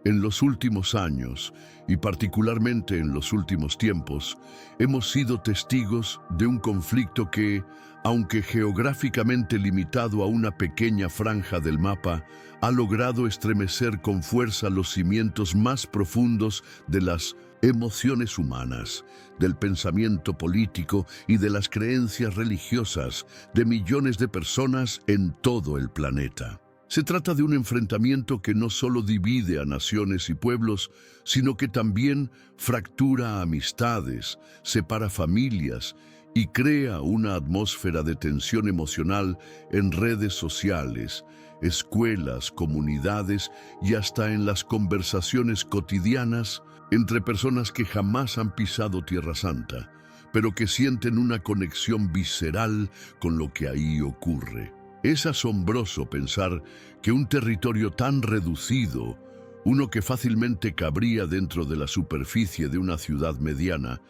En los últimos años, y particularmente en los últimos tiempos, hemos sido testigos de un conflicto que, aunque geográficamente limitado a una pequeña franja del mapa, ha logrado estremecer con fuerza los cimientos más profundos de las emociones humanas, del pensamiento político y de las creencias religiosas de millones de personas en todo el planeta. Se trata de un enfrentamiento que no solo divide a naciones y pueblos, sino que también fractura amistades, separa familias y crea una atmósfera de tensión emocional en redes sociales, escuelas, comunidades y hasta en las conversaciones cotidianas entre personas que jamás han pisado Tierra Santa, pero que sienten una conexión visceral con lo que ahí ocurre. Es asombroso pensar que un territorio tan reducido, uno que fácilmente cabría dentro de la superficie de una ciudad mediana,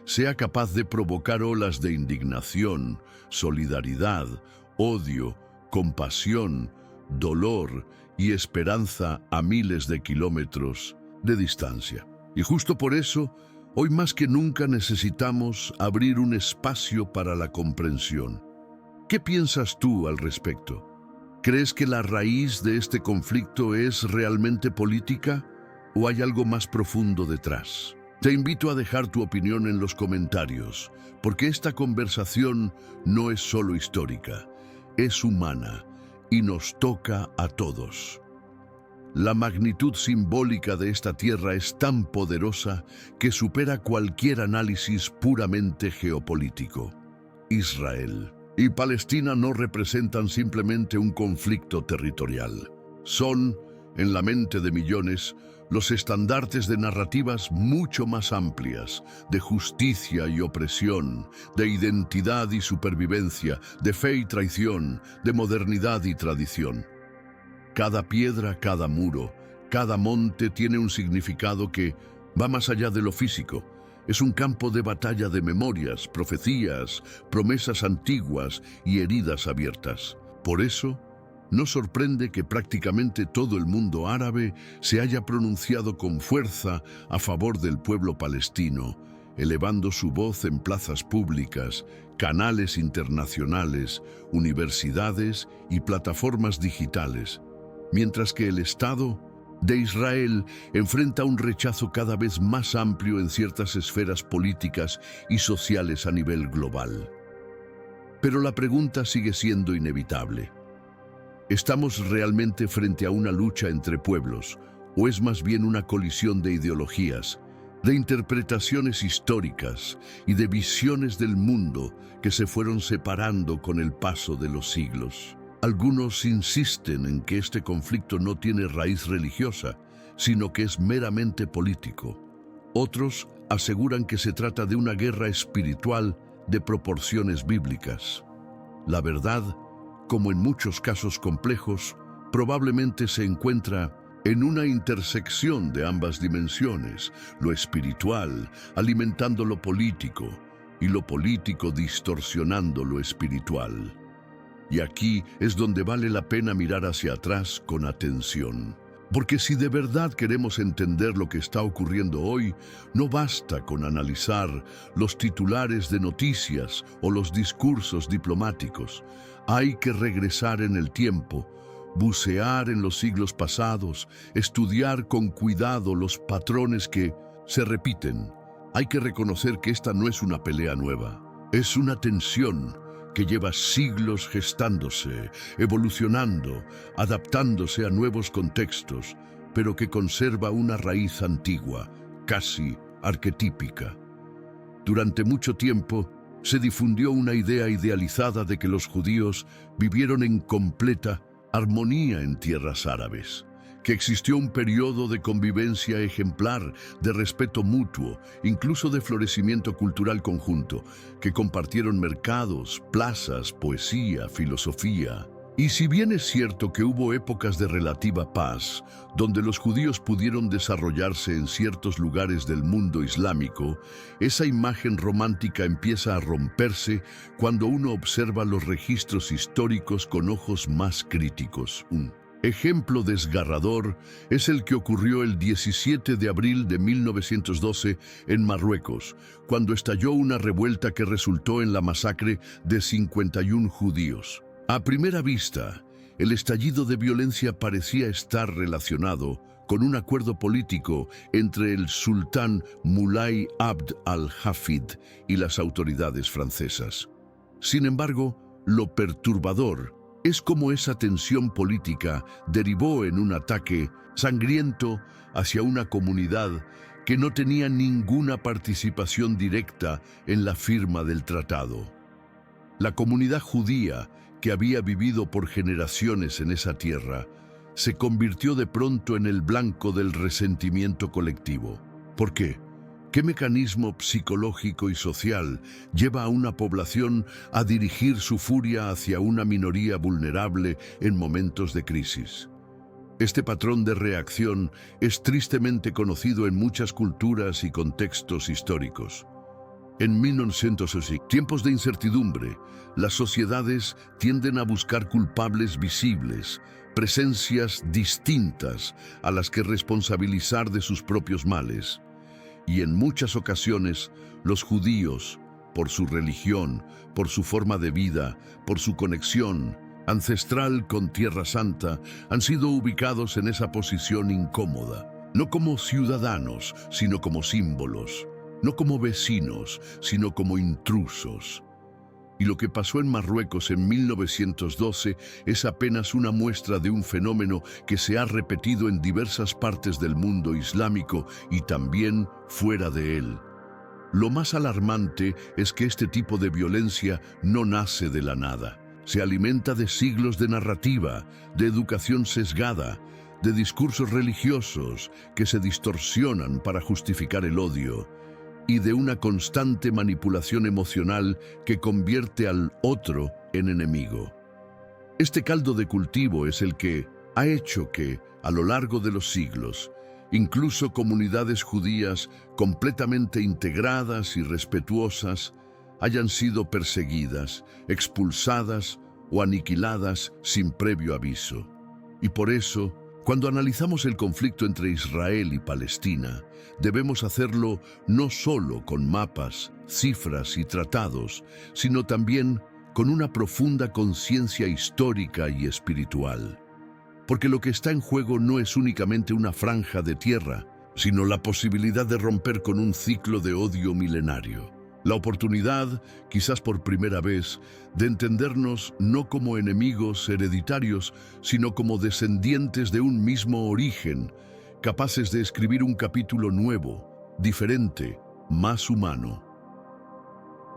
sea capaz de provocar olas de indignación, solidaridad, odio, compasión, dolor y esperanza a miles de kilómetros de distancia. Y justo por eso, hoy más que nunca necesitamos abrir un espacio para la comprensión. ¿Qué piensas tú al respecto? ¿Crees que la raíz de este conflicto es realmente política o hay algo más profundo detrás? Te invito a dejar tu opinión en los comentarios, porque esta conversación no es solo histórica, es humana y nos toca a todos. La magnitud simbólica de esta tierra es tan poderosa que supera cualquier análisis puramente geopolítico. Israel y Palestina no representan simplemente un conflicto territorial. Son, en la mente de millones, los estandartes de narrativas mucho más amplias, de justicia y opresión, de identidad y supervivencia, de fe y traición, de modernidad y tradición. Cada piedra, cada muro, cada monte tiene un significado que va más allá de lo físico. Es un campo de batalla de memorias, profecías, promesas antiguas y heridas abiertas. Por eso, no sorprende que prácticamente todo el mundo árabe se haya pronunciado con fuerza a favor del pueblo palestino, elevando su voz en plazas públicas, canales internacionales, universidades y plataformas digitales, mientras que el Estado de Israel enfrenta un rechazo cada vez más amplio en ciertas esferas políticas y sociales a nivel global. Pero la pregunta sigue siendo inevitable. ¿Estamos realmente frente a una lucha entre pueblos, o es más bien una colisión de ideologías, de interpretaciones históricas y de visiones del mundo que se fueron separando con el paso de los siglos? Algunos insisten en que este conflicto no tiene raíz religiosa, sino que es meramente político. Otros aseguran que se trata de una guerra espiritual de proporciones bíblicas. La verdad, como en muchos casos complejos, probablemente se encuentra en una intersección de ambas dimensiones, lo espiritual alimentando lo político y lo político distorsionando lo espiritual. Y aquí es donde vale la pena mirar hacia atrás con atención. Porque si de verdad queremos entender lo que está ocurriendo hoy, no basta con analizar los titulares de noticias o los discursos diplomáticos. Hay que regresar en el tiempo, bucear en los siglos pasados, estudiar con cuidado los patrones que se repiten. Hay que reconocer que esta no es una pelea nueva, es una tensión que lleva siglos gestándose, evolucionando, adaptándose a nuevos contextos, pero que conserva una raíz antigua, casi arquetípica. Durante mucho tiempo, se difundió una idea idealizada de que los judíos vivieron en completa armonía en tierras árabes, que existió un periodo de convivencia ejemplar, de respeto mutuo, incluso de florecimiento cultural conjunto, que compartieron mercados, plazas, poesía, filosofía. Y si bien es cierto que hubo épocas de relativa paz, donde los judíos pudieron desarrollarse en ciertos lugares del mundo islámico, esa imagen romántica empieza a romperse cuando uno observa los registros históricos con ojos más críticos. Ejemplo desgarrador es el que ocurrió el 17 de abril de 1912 en Marruecos, cuando estalló una revuelta que resultó en la masacre de 51 judíos. A primera vista, el estallido de violencia parecía estar relacionado con un acuerdo político entre el sultán Moulay Abd al-Hafid y las autoridades francesas. Sin embargo, lo perturbador es cómo esa tensión política derivó en un ataque sangriento hacia una comunidad que no tenía ninguna participación directa en la firma del tratado. La comunidad judía, que había vivido por generaciones en esa tierra, se convirtió de pronto en el blanco del resentimiento colectivo. ¿Por qué? ¿Qué mecanismo psicológico y social lleva a una población a dirigir su furia hacia una minoría vulnerable en momentos de crisis? Este patrón de reacción es tristemente conocido en muchas culturas y contextos históricos. En 1960, tiempos de incertidumbre, las sociedades tienden a buscar culpables visibles, presencias distintas a las que responsabilizar de sus propios males. Y en muchas ocasiones, los judíos, por su religión, por su forma de vida, por su conexión ancestral con Tierra Santa, han sido ubicados en esa posición incómoda, no como ciudadanos, sino como símbolos, no como vecinos, sino como intrusos. Y lo que pasó en Marruecos en 1912 es apenas una muestra de un fenómeno que se ha repetido en diversas partes del mundo islámico y también fuera de él. Lo más alarmante es que este tipo de violencia no nace de la nada. Se alimenta de siglos de narrativa, de educación sesgada, de discursos religiosos que se distorsionan para justificar el odio, y de una constante manipulación emocional que convierte al otro en enemigo. Este caldo de cultivo es el que ha hecho que, a lo largo de los siglos, incluso comunidades judías completamente integradas y respetuosas hayan sido perseguidas, expulsadas o aniquiladas sin previo aviso. Y por eso, cuando analizamos el conflicto entre Israel y Palestina, debemos hacerlo no solo con mapas, cifras y tratados, sino también con una profunda conciencia histórica y espiritual. Porque lo que está en juego no es únicamente una franja de tierra, sino la posibilidad de romper con un ciclo de odio milenario. La oportunidad, quizás por primera vez, de entendernos no como enemigos hereditarios, sino como descendientes de un mismo origen, capaces de escribir un capítulo nuevo, diferente, más humano.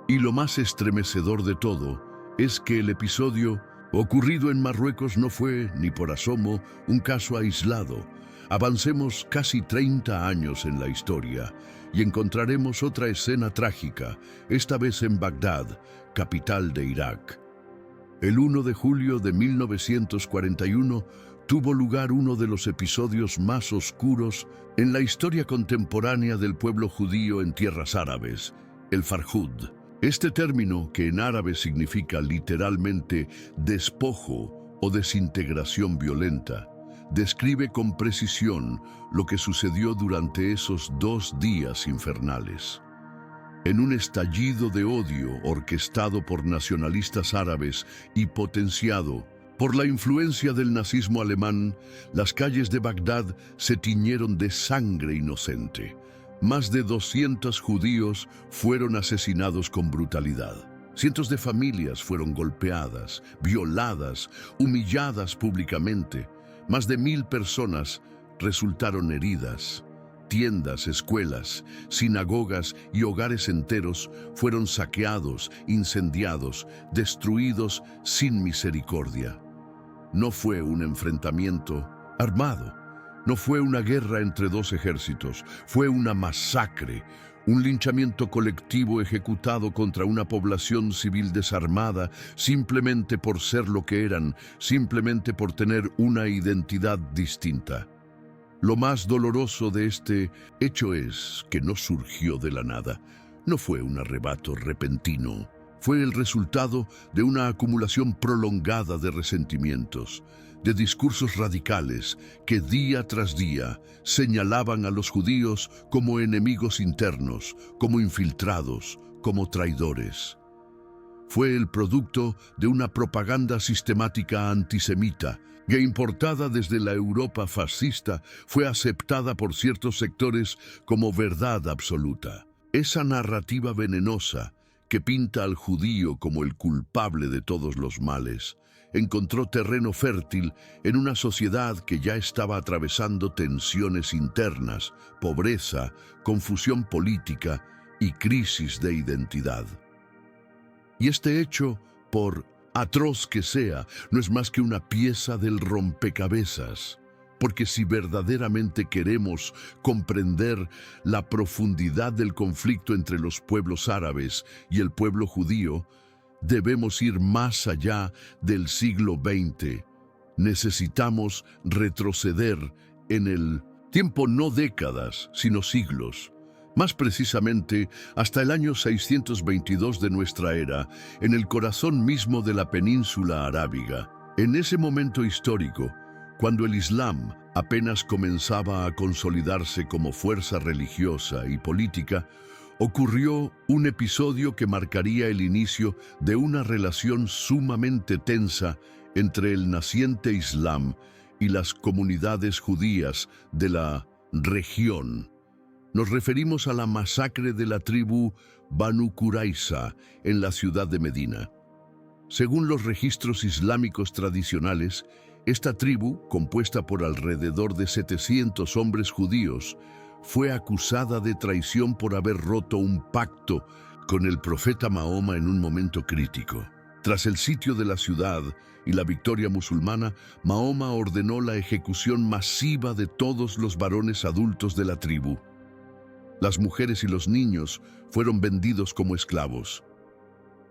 Y lo más estremecedor de todo es que el episodio ocurrido en Marruecos no fue, ni por asomo, un caso aislado. Avancemos casi 30 años en la historia y encontraremos otra escena trágica, esta vez en Bagdad, capital de Irak. El 1 de julio de 1941 tuvo lugar uno de los episodios más oscuros en la historia contemporánea del pueblo judío en tierras árabes, el Farhud. Este término, que en árabe significa literalmente despojo o desintegración violenta, describe con precisión lo que sucedió durante esos 2 días infernales. En un estallido de odio orquestado por nacionalistas árabes y potenciado por la influencia del nazismo alemán, las calles de Bagdad se tiñeron de sangre inocente. Más de 200 judíos fueron asesinados con brutalidad. Cientos de familias fueron golpeadas, violadas, humilladas públicamente. Más de 1000 personas resultaron heridas. Tiendas, escuelas, sinagogas y hogares enteros fueron saqueados, incendiados, destruidos sin misericordia. No fue un enfrentamiento armado, no fue una guerra entre 2 ejércitos, fue una masacre, un linchamiento colectivo ejecutado contra una población civil desarmada simplemente por ser lo que eran, simplemente por tener una identidad distinta. Lo más doloroso de este hecho es que no surgió de la nada, no fue un arrebato repentino, fue el resultado de una acumulación prolongada de resentimientos, de discursos radicales que día tras día señalaban a los judíos como enemigos internos, como infiltrados, como traidores. Fue el producto de una propaganda sistemática antisemita que, importada desde la Europa fascista, fue aceptada por ciertos sectores como verdad absoluta. Esa narrativa venenosa que pinta al judío como el culpable de todos los males, encontró terreno fértil en una sociedad que ya estaba atravesando tensiones internas, pobreza, confusión política y crisis de identidad. Y este hecho, por atroz que sea, no es más que una pieza del rompecabezas, porque si verdaderamente queremos comprender la profundidad del conflicto entre los pueblos árabes y el pueblo judío, debemos ir más allá del siglo XX. Necesitamos retroceder en el tiempo, no décadas, sino siglos. Más precisamente, hasta el año 622 de nuestra era, en el corazón mismo de la península arábiga. En ese momento histórico, cuando el Islam apenas comenzaba a consolidarse como fuerza religiosa y política, ocurrió un episodio que marcaría el inicio de una relación sumamente tensa entre el naciente Islam y las comunidades judías de la región. Nos referimos a la masacre de la tribu Banu Qurayza en la ciudad de Medina. Según los registros islámicos tradicionales, esta tribu, compuesta por alrededor de 700 hombres judíos, fue acusada de traición por haber roto un pacto con el profeta Mahoma en un momento crítico. Tras el sitio de la ciudad y la victoria musulmana, Mahoma ordenó la ejecución masiva de todos los varones adultos de la tribu. Las mujeres y los niños fueron vendidos como esclavos.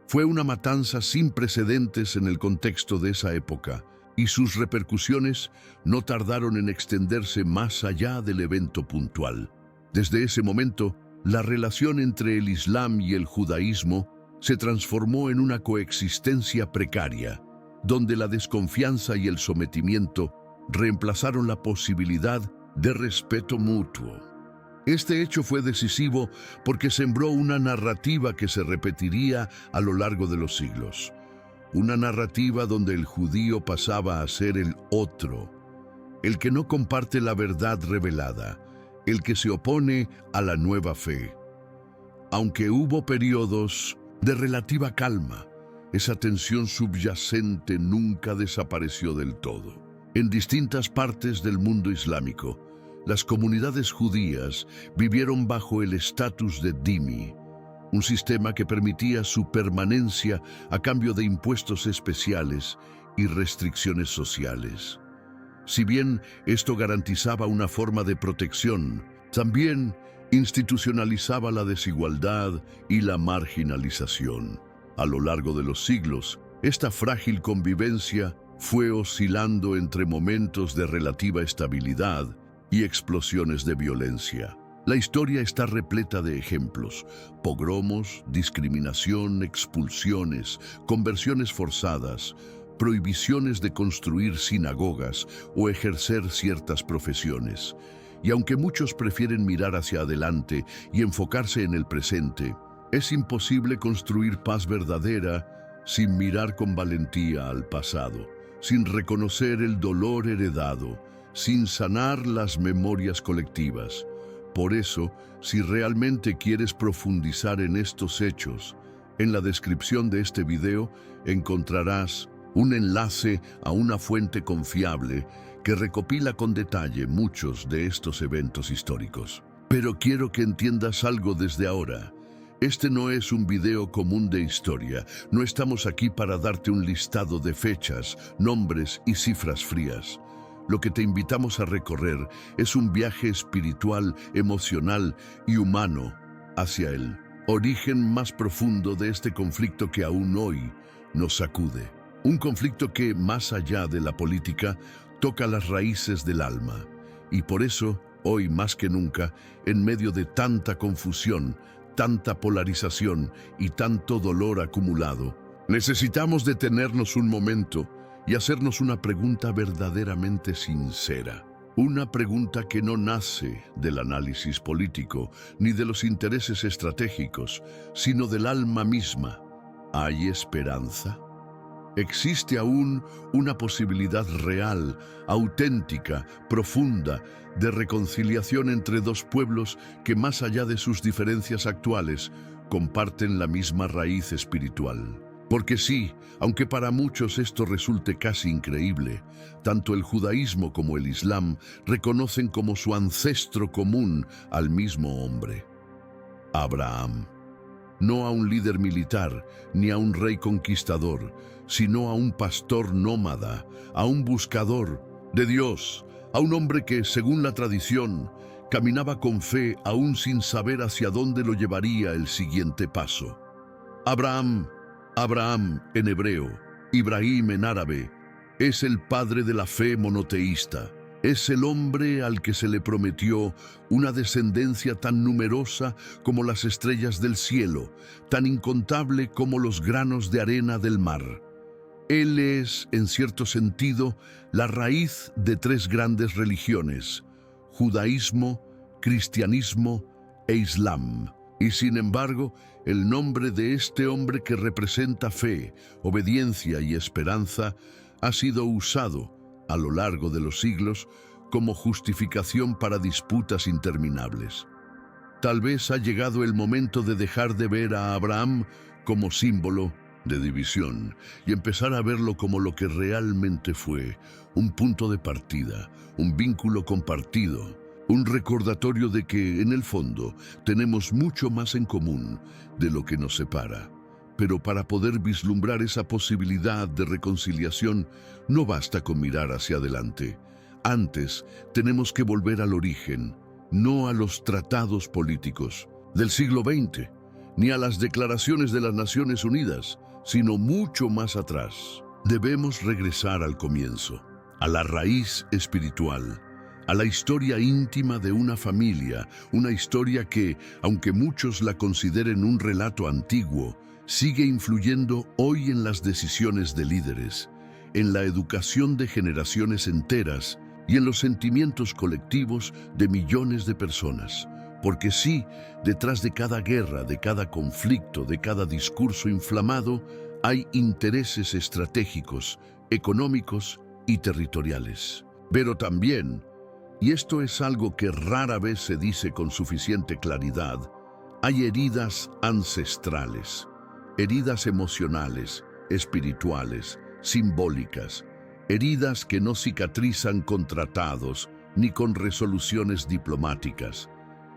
Fue una matanza sin precedentes en el contexto de esa época, y sus repercusiones no tardaron en extenderse más allá del evento puntual. Desde ese momento, la relación entre el Islam y el judaísmo se transformó en una coexistencia precaria, donde la desconfianza y el sometimiento reemplazaron la posibilidad de respeto mutuo. Este hecho fue decisivo porque sembró una narrativa que se repetiría a lo largo de los siglos. Una narrativa donde el judío pasaba a ser el otro, el que no comparte la verdad revelada, el que se opone a la nueva fe. Aunque hubo periodos de relativa calma, esa tensión subyacente nunca desapareció del todo. En distintas partes del mundo islámico, las comunidades judías vivieron bajo el estatus de dhimmi, un sistema que permitía su permanencia a cambio de impuestos especiales y restricciones sociales. Si bien esto garantizaba una forma de protección, también institucionalizaba la desigualdad y la marginalización. A lo largo de los siglos, esta frágil convivencia fue oscilando entre momentos de relativa estabilidad y explosiones de violencia. La historia está repleta de ejemplos: pogromos, discriminación, expulsiones, conversiones forzadas, prohibiciones de construir sinagogas o ejercer ciertas profesiones. Y aunque muchos prefieren mirar hacia adelante y enfocarse en el presente, es imposible construir paz verdadera sin mirar con valentía al pasado, sin reconocer el dolor heredado, sin sanar las memorias colectivas. Por eso, si realmente quieres profundizar en estos hechos, en la descripción de este video encontrarás un enlace a una fuente confiable que recopila con detalle muchos de estos eventos históricos. Pero quiero que entiendas algo desde ahora. Este no es un video común de historia. No estamos aquí para darte un listado de fechas, nombres y cifras frías. Lo que te invitamos a recorrer es un viaje espiritual, emocional y humano hacia el origen más profundo de este conflicto que aún hoy nos sacude. Un conflicto que, más allá de la política, toca las raíces del alma. Y por eso, hoy más que nunca, en medio de tanta confusión, tanta polarización y tanto dolor acumulado, necesitamos detenernos un momento y hacernos una pregunta verdaderamente sincera. Una pregunta que no nace del análisis político ni de los intereses estratégicos, sino del alma misma. ¿Hay esperanza? ¿Existe aún una posibilidad real, auténtica, profunda, de reconciliación entre dos pueblos que, más allá de sus diferencias actuales, comparten la misma raíz espiritual? Porque sí, aunque para muchos esto resulte casi increíble, tanto el judaísmo como el islam reconocen como su ancestro común al mismo hombre, Abraham. No a un líder militar, ni a un rey conquistador, sino a un pastor nómada, a un buscador de Dios, a un hombre que, según la tradición, caminaba con fe aún sin saber hacia dónde lo llevaría el siguiente paso. Abraham en hebreo, Ibrahim en árabe, es el padre de la fe monoteísta. Es el hombre al que se le prometió una descendencia tan numerosa como las estrellas del cielo, tan incontable como los granos de arena del mar. Él es, en cierto sentido, la raíz de tres grandes religiones: judaísmo, cristianismo e islam. Y sin embargo, el nombre de este hombre que representa fe, obediencia y esperanza ha sido usado a lo largo de los siglos como justificación para disputas interminables. Tal vez ha llegado el momento de dejar de ver a Abraham como símbolo de división y empezar a verlo como lo que realmente fue: un punto de partida, un vínculo compartido, un recordatorio de que, en el fondo, tenemos mucho más en común de lo que nos separa. Pero para poder vislumbrar esa posibilidad de reconciliación, no basta con mirar hacia adelante. Antes, tenemos que volver al origen, no a los tratados políticos del siglo XX, ni a las declaraciones de las Naciones Unidas, sino mucho más atrás. Debemos regresar al comienzo, a la raíz espiritual, a la historia íntima de una familia, una historia que, aunque muchos la consideren un relato antiguo, sigue influyendo hoy en las decisiones de líderes, en la educación de generaciones enteras y en los sentimientos colectivos de millones de personas. Porque sí, detrás de cada guerra, de cada conflicto, de cada discurso inflamado, hay intereses estratégicos, económicos y territoriales. Pero también, y esto es algo que rara vez se dice con suficiente claridad, hay heridas ancestrales. Heridas emocionales, espirituales, simbólicas, heridas que no cicatrizan con tratados ni con resoluciones diplomáticas.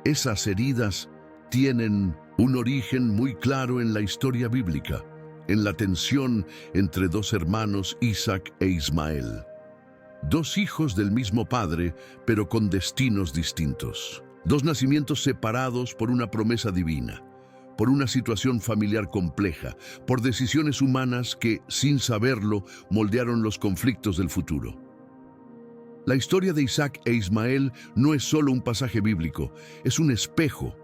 Esas heridas tienen un origen muy claro en la historia bíblica, en la tensión entre dos hermanos, Isaac e Ismael. Dos hijos del mismo padre, pero con destinos distintos. Dos nacimientos separados por una promesa divina, por una situación familiar compleja, por decisiones humanas que, sin saberlo, moldearon los conflictos del futuro. La historia de Isaac e Ismael no es solo un pasaje bíblico, es un espejo,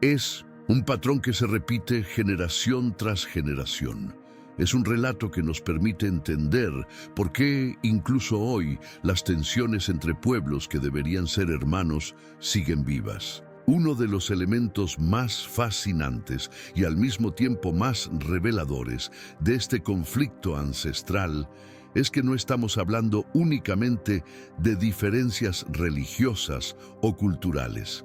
es un patrón que se repite generación tras generación. Es un relato que nos permite entender por qué, incluso hoy, las tensiones entre pueblos que deberían ser hermanos siguen vivas. Uno de los elementos más fascinantes y al mismo tiempo más reveladores de este conflicto ancestral es que no estamos hablando únicamente de diferencias religiosas o culturales.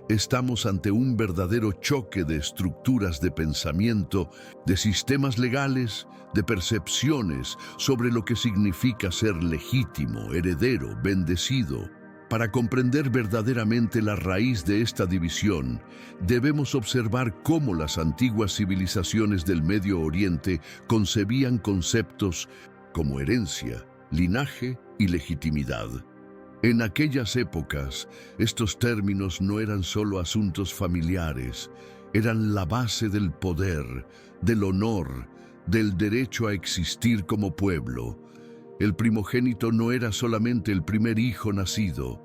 Estamos ante un verdadero choque de estructuras de pensamiento, de sistemas legales, de percepciones sobre lo que significa ser legítimo, heredero, bendecido. Para comprender verdaderamente la raíz de esta división, debemos observar cómo las antiguas civilizaciones del Medio Oriente concebían conceptos como herencia, linaje y legitimidad. En aquellas épocas, estos términos no eran solo asuntos familiares, eran la base del poder, del honor, del derecho a existir como pueblo. El primogénito no era solamente el primer hijo nacido,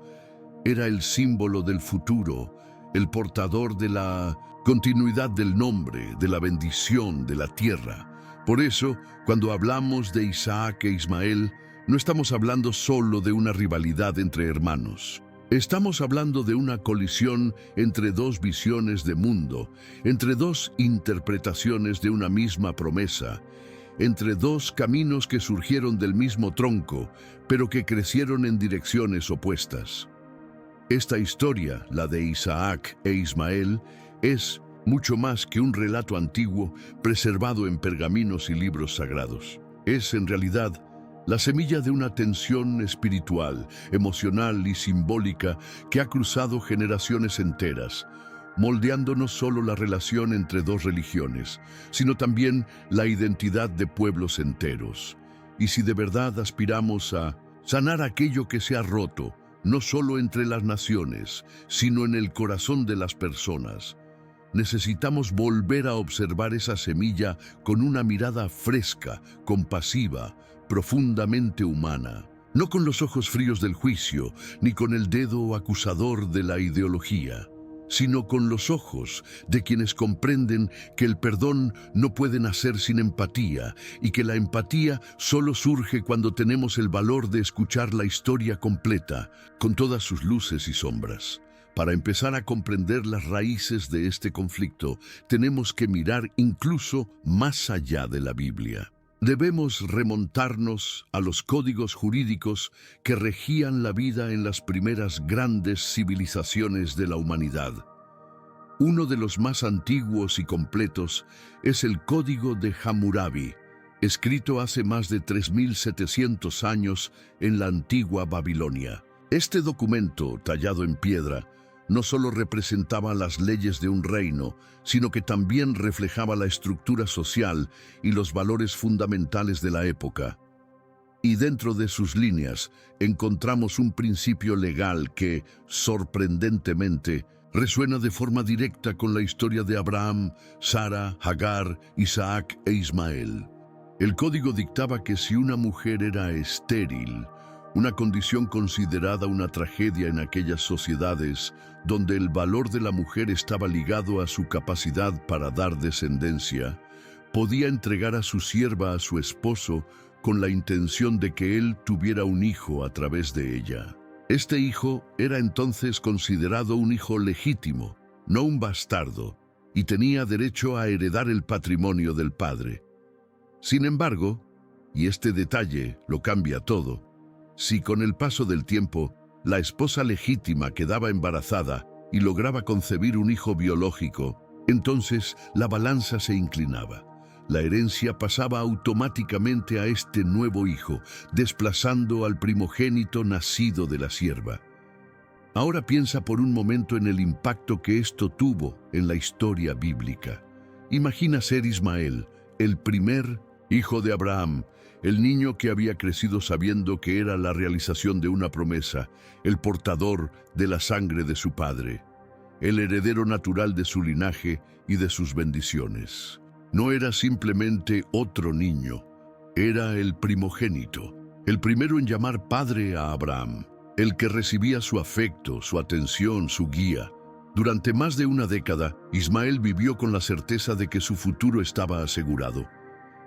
era el símbolo del futuro, el portador de la continuidad del nombre, de la bendición, de la tierra. Por eso, cuando hablamos de Isaac e Ismael, no estamos hablando solo de una rivalidad entre hermanos. Estamos hablando de una colisión entre dos visiones de mundo, entre dos interpretaciones de una misma promesa, entre dos caminos que surgieron del mismo tronco, pero que crecieron en direcciones opuestas. Esta historia, la de Isaac e Ismael, es mucho más que un relato antiguo preservado en pergaminos y libros sagrados. Es, en realidad, la semilla de una tensión espiritual, emocional y simbólica que ha cruzado generaciones enteras, moldeando no solo la relación entre dos religiones, sino también la identidad de pueblos enteros. Y si de verdad aspiramos a sanar aquello que se ha roto, no solo entre las naciones, sino en el corazón de las personas, necesitamos volver a observar esa semilla con una mirada fresca, compasiva, profundamente humana, no con los ojos fríos del juicio, ni con el dedo acusador de la ideología, sino con los ojos de quienes comprenden que el perdón no puede nacer sin empatía y que la empatía solo surge cuando tenemos el valor de escuchar la historia completa, con todas sus luces y sombras. Para empezar a comprender las raíces de este conflicto, tenemos que mirar incluso más allá de la Biblia. Debemos remontarnos a los códigos jurídicos que regían la vida en las primeras grandes civilizaciones de la humanidad. Uno de los más antiguos y completos es el Código de Hammurabi, escrito hace más de 3700 años en la antigua Babilonia. Este documento, tallado en piedra, no solo representaba las leyes de un reino, sino que también reflejaba la estructura social y los valores fundamentales de la época. Y dentro de sus líneas encontramos un principio legal que, sorprendentemente, resuena de forma directa con la historia de Abraham, Sara, Agar, Isaac e Ismael. El código dictaba que si una mujer era estéril, una condición considerada una tragedia en aquellas sociedades donde el valor de la mujer estaba ligado a su capacidad para dar descendencia, podía entregar a su sierva a su esposo con la intención de que él tuviera un hijo a través de ella. Este hijo era entonces considerado un hijo legítimo, no un bastardo, y tenía derecho a heredar el patrimonio del padre. Sin embargo, y este detalle lo cambia todo, si con el paso del tiempo la esposa legítima quedaba embarazada y lograba concebir un hijo biológico, entonces la balanza se inclinaba. La herencia pasaba automáticamente a este nuevo hijo, desplazando al primogénito nacido de la sierva. Ahora piensa por un momento en el impacto que esto tuvo en la historia bíblica. Imagina ser Ismael, el primer hijo de Abraham, el niño que había crecido sabiendo que era la realización de una promesa, el portador de la sangre de su padre, el heredero natural de su linaje y de sus bendiciones. No era simplemente otro niño, era el primogénito, el primero en llamar padre a Abraham, el que recibía su afecto, su atención, su guía. Durante más de una década, Ismael vivió con la certeza de que su futuro estaba asegurado.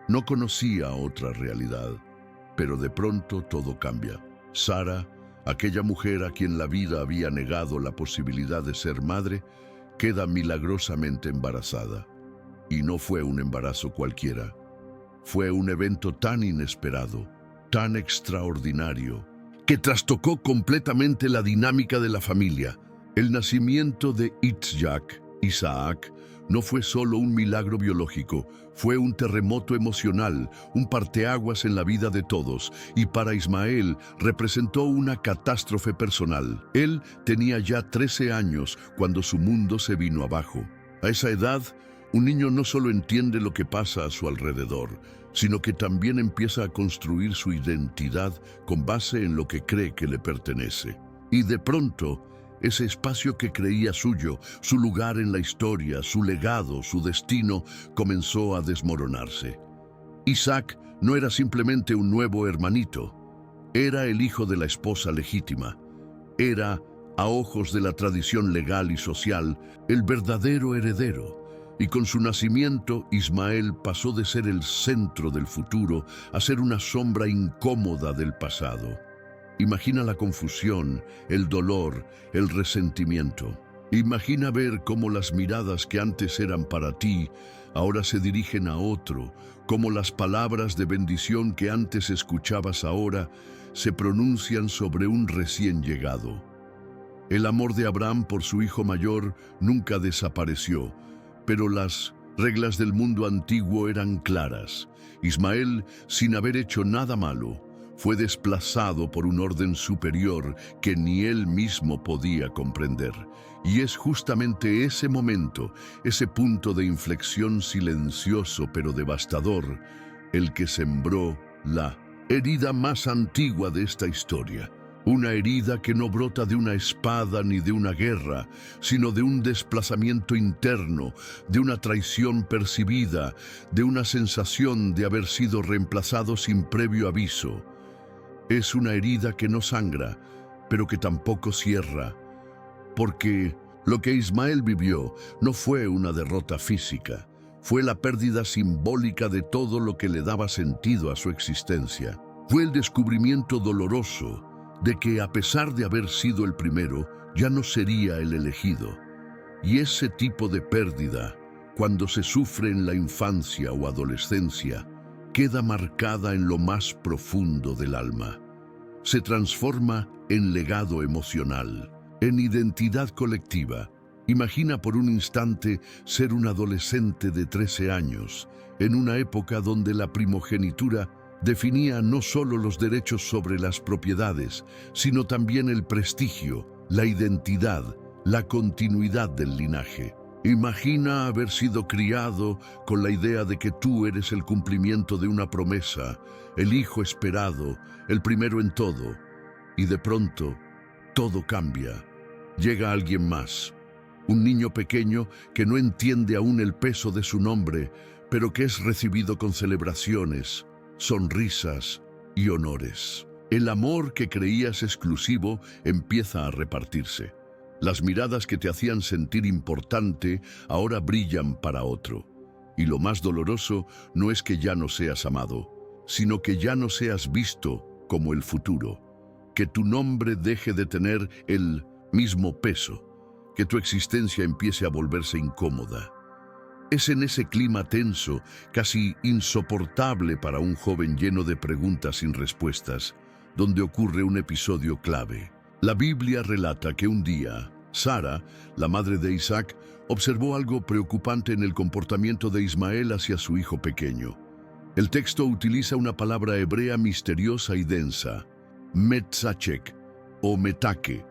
No conocía otra realidad, pero de pronto todo cambia. Sara, aquella mujer a quien la vida había negado la posibilidad de ser madre, queda milagrosamente embarazada. Y no fue un embarazo cualquiera. Fue un evento tan inesperado, tan extraordinario, que trastocó completamente la dinámica de la familia. El nacimiento de Isaac, no fue solo un milagro biológico, fue un terremoto emocional, un parteaguas en la vida de todos, y para Ismael representó una catástrofe personal. Él tenía ya 13 años cuando su mundo se vino abajo. A esa edad, un niño no solo entiende lo que pasa a su alrededor, sino que también empieza a construir su identidad con base en lo que cree que le pertenece. Y de pronto, ese espacio que creía suyo, su lugar en la historia, su legado, su destino, comenzó a desmoronarse. Isaac no era simplemente un nuevo hermanito, era el hijo de la esposa legítima, era a ojos de la tradición legal y social, el verdadero heredero. Y con su nacimiento, Ismael pasó de ser el centro del futuro a ser una sombra incómoda del pasado. Imagina la confusión, el dolor, el resentimiento. Imagina ver cómo las miradas que antes eran para ti, ahora se dirigen a otro, cómo las palabras de bendición que antes escuchabas ahora se pronuncian sobre un recién llegado. El amor de Abraham por su hijo mayor nunca desapareció, pero las reglas del mundo antiguo eran claras. Ismael, sin haber hecho nada malo, fue desplazado por un orden superior que ni él mismo podía comprender. Y es justamente ese momento, ese punto de inflexión silencioso pero devastador, el que sembró la herida más antigua de esta historia. Una herida que no brota de una espada ni de una guerra, sino de un desplazamiento interno, de una traición percibida, de una sensación de haber sido reemplazado sin previo aviso. Es una herida que no sangra, pero que tampoco cierra, porque lo que Ismael vivió no fue una derrota física, fue la pérdida simbólica de todo lo que le daba sentido a su existencia. Fue el descubrimiento doloroso de que, a pesar de haber sido el primero, ya no sería el elegido. Y ese tipo de pérdida, cuando se sufre en la infancia o adolescencia, queda marcada en lo más profundo del alma. Se transforma en legado emocional, en identidad colectiva. Imagina por un instante ser un adolescente de 13 años, en una época donde la primogenitura definía no solo los derechos sobre las propiedades, sino también el prestigio, la identidad, la continuidad del linaje. Imagina haber sido criado con la idea de que tú eres el cumplimiento de una promesa, el hijo esperado, el primero en todo. Y de pronto, todo cambia. Llega alguien más, un niño pequeño que no entiende aún el peso de su nombre, pero que es recibido con celebraciones, sonrisas y honores. El amor que creías exclusivo empieza a repartirse. Las miradas que te hacían sentir importante ahora brillan para otro. Y lo más doloroso no es que ya no seas amado, sino que ya no seas visto como el futuro. Que tu nombre deje de tener el mismo peso, que tu existencia empiece a volverse incómoda. Es en ese clima tenso, casi insoportable para un joven lleno de preguntas sin respuestas, donde ocurre un episodio clave. La Biblia relata que un día, Sara, la madre de Isaac, observó algo preocupante en el comportamiento de Ismael hacia su hijo pequeño. El texto utiliza una palabra hebrea misteriosa y densa, metzachek o metaque.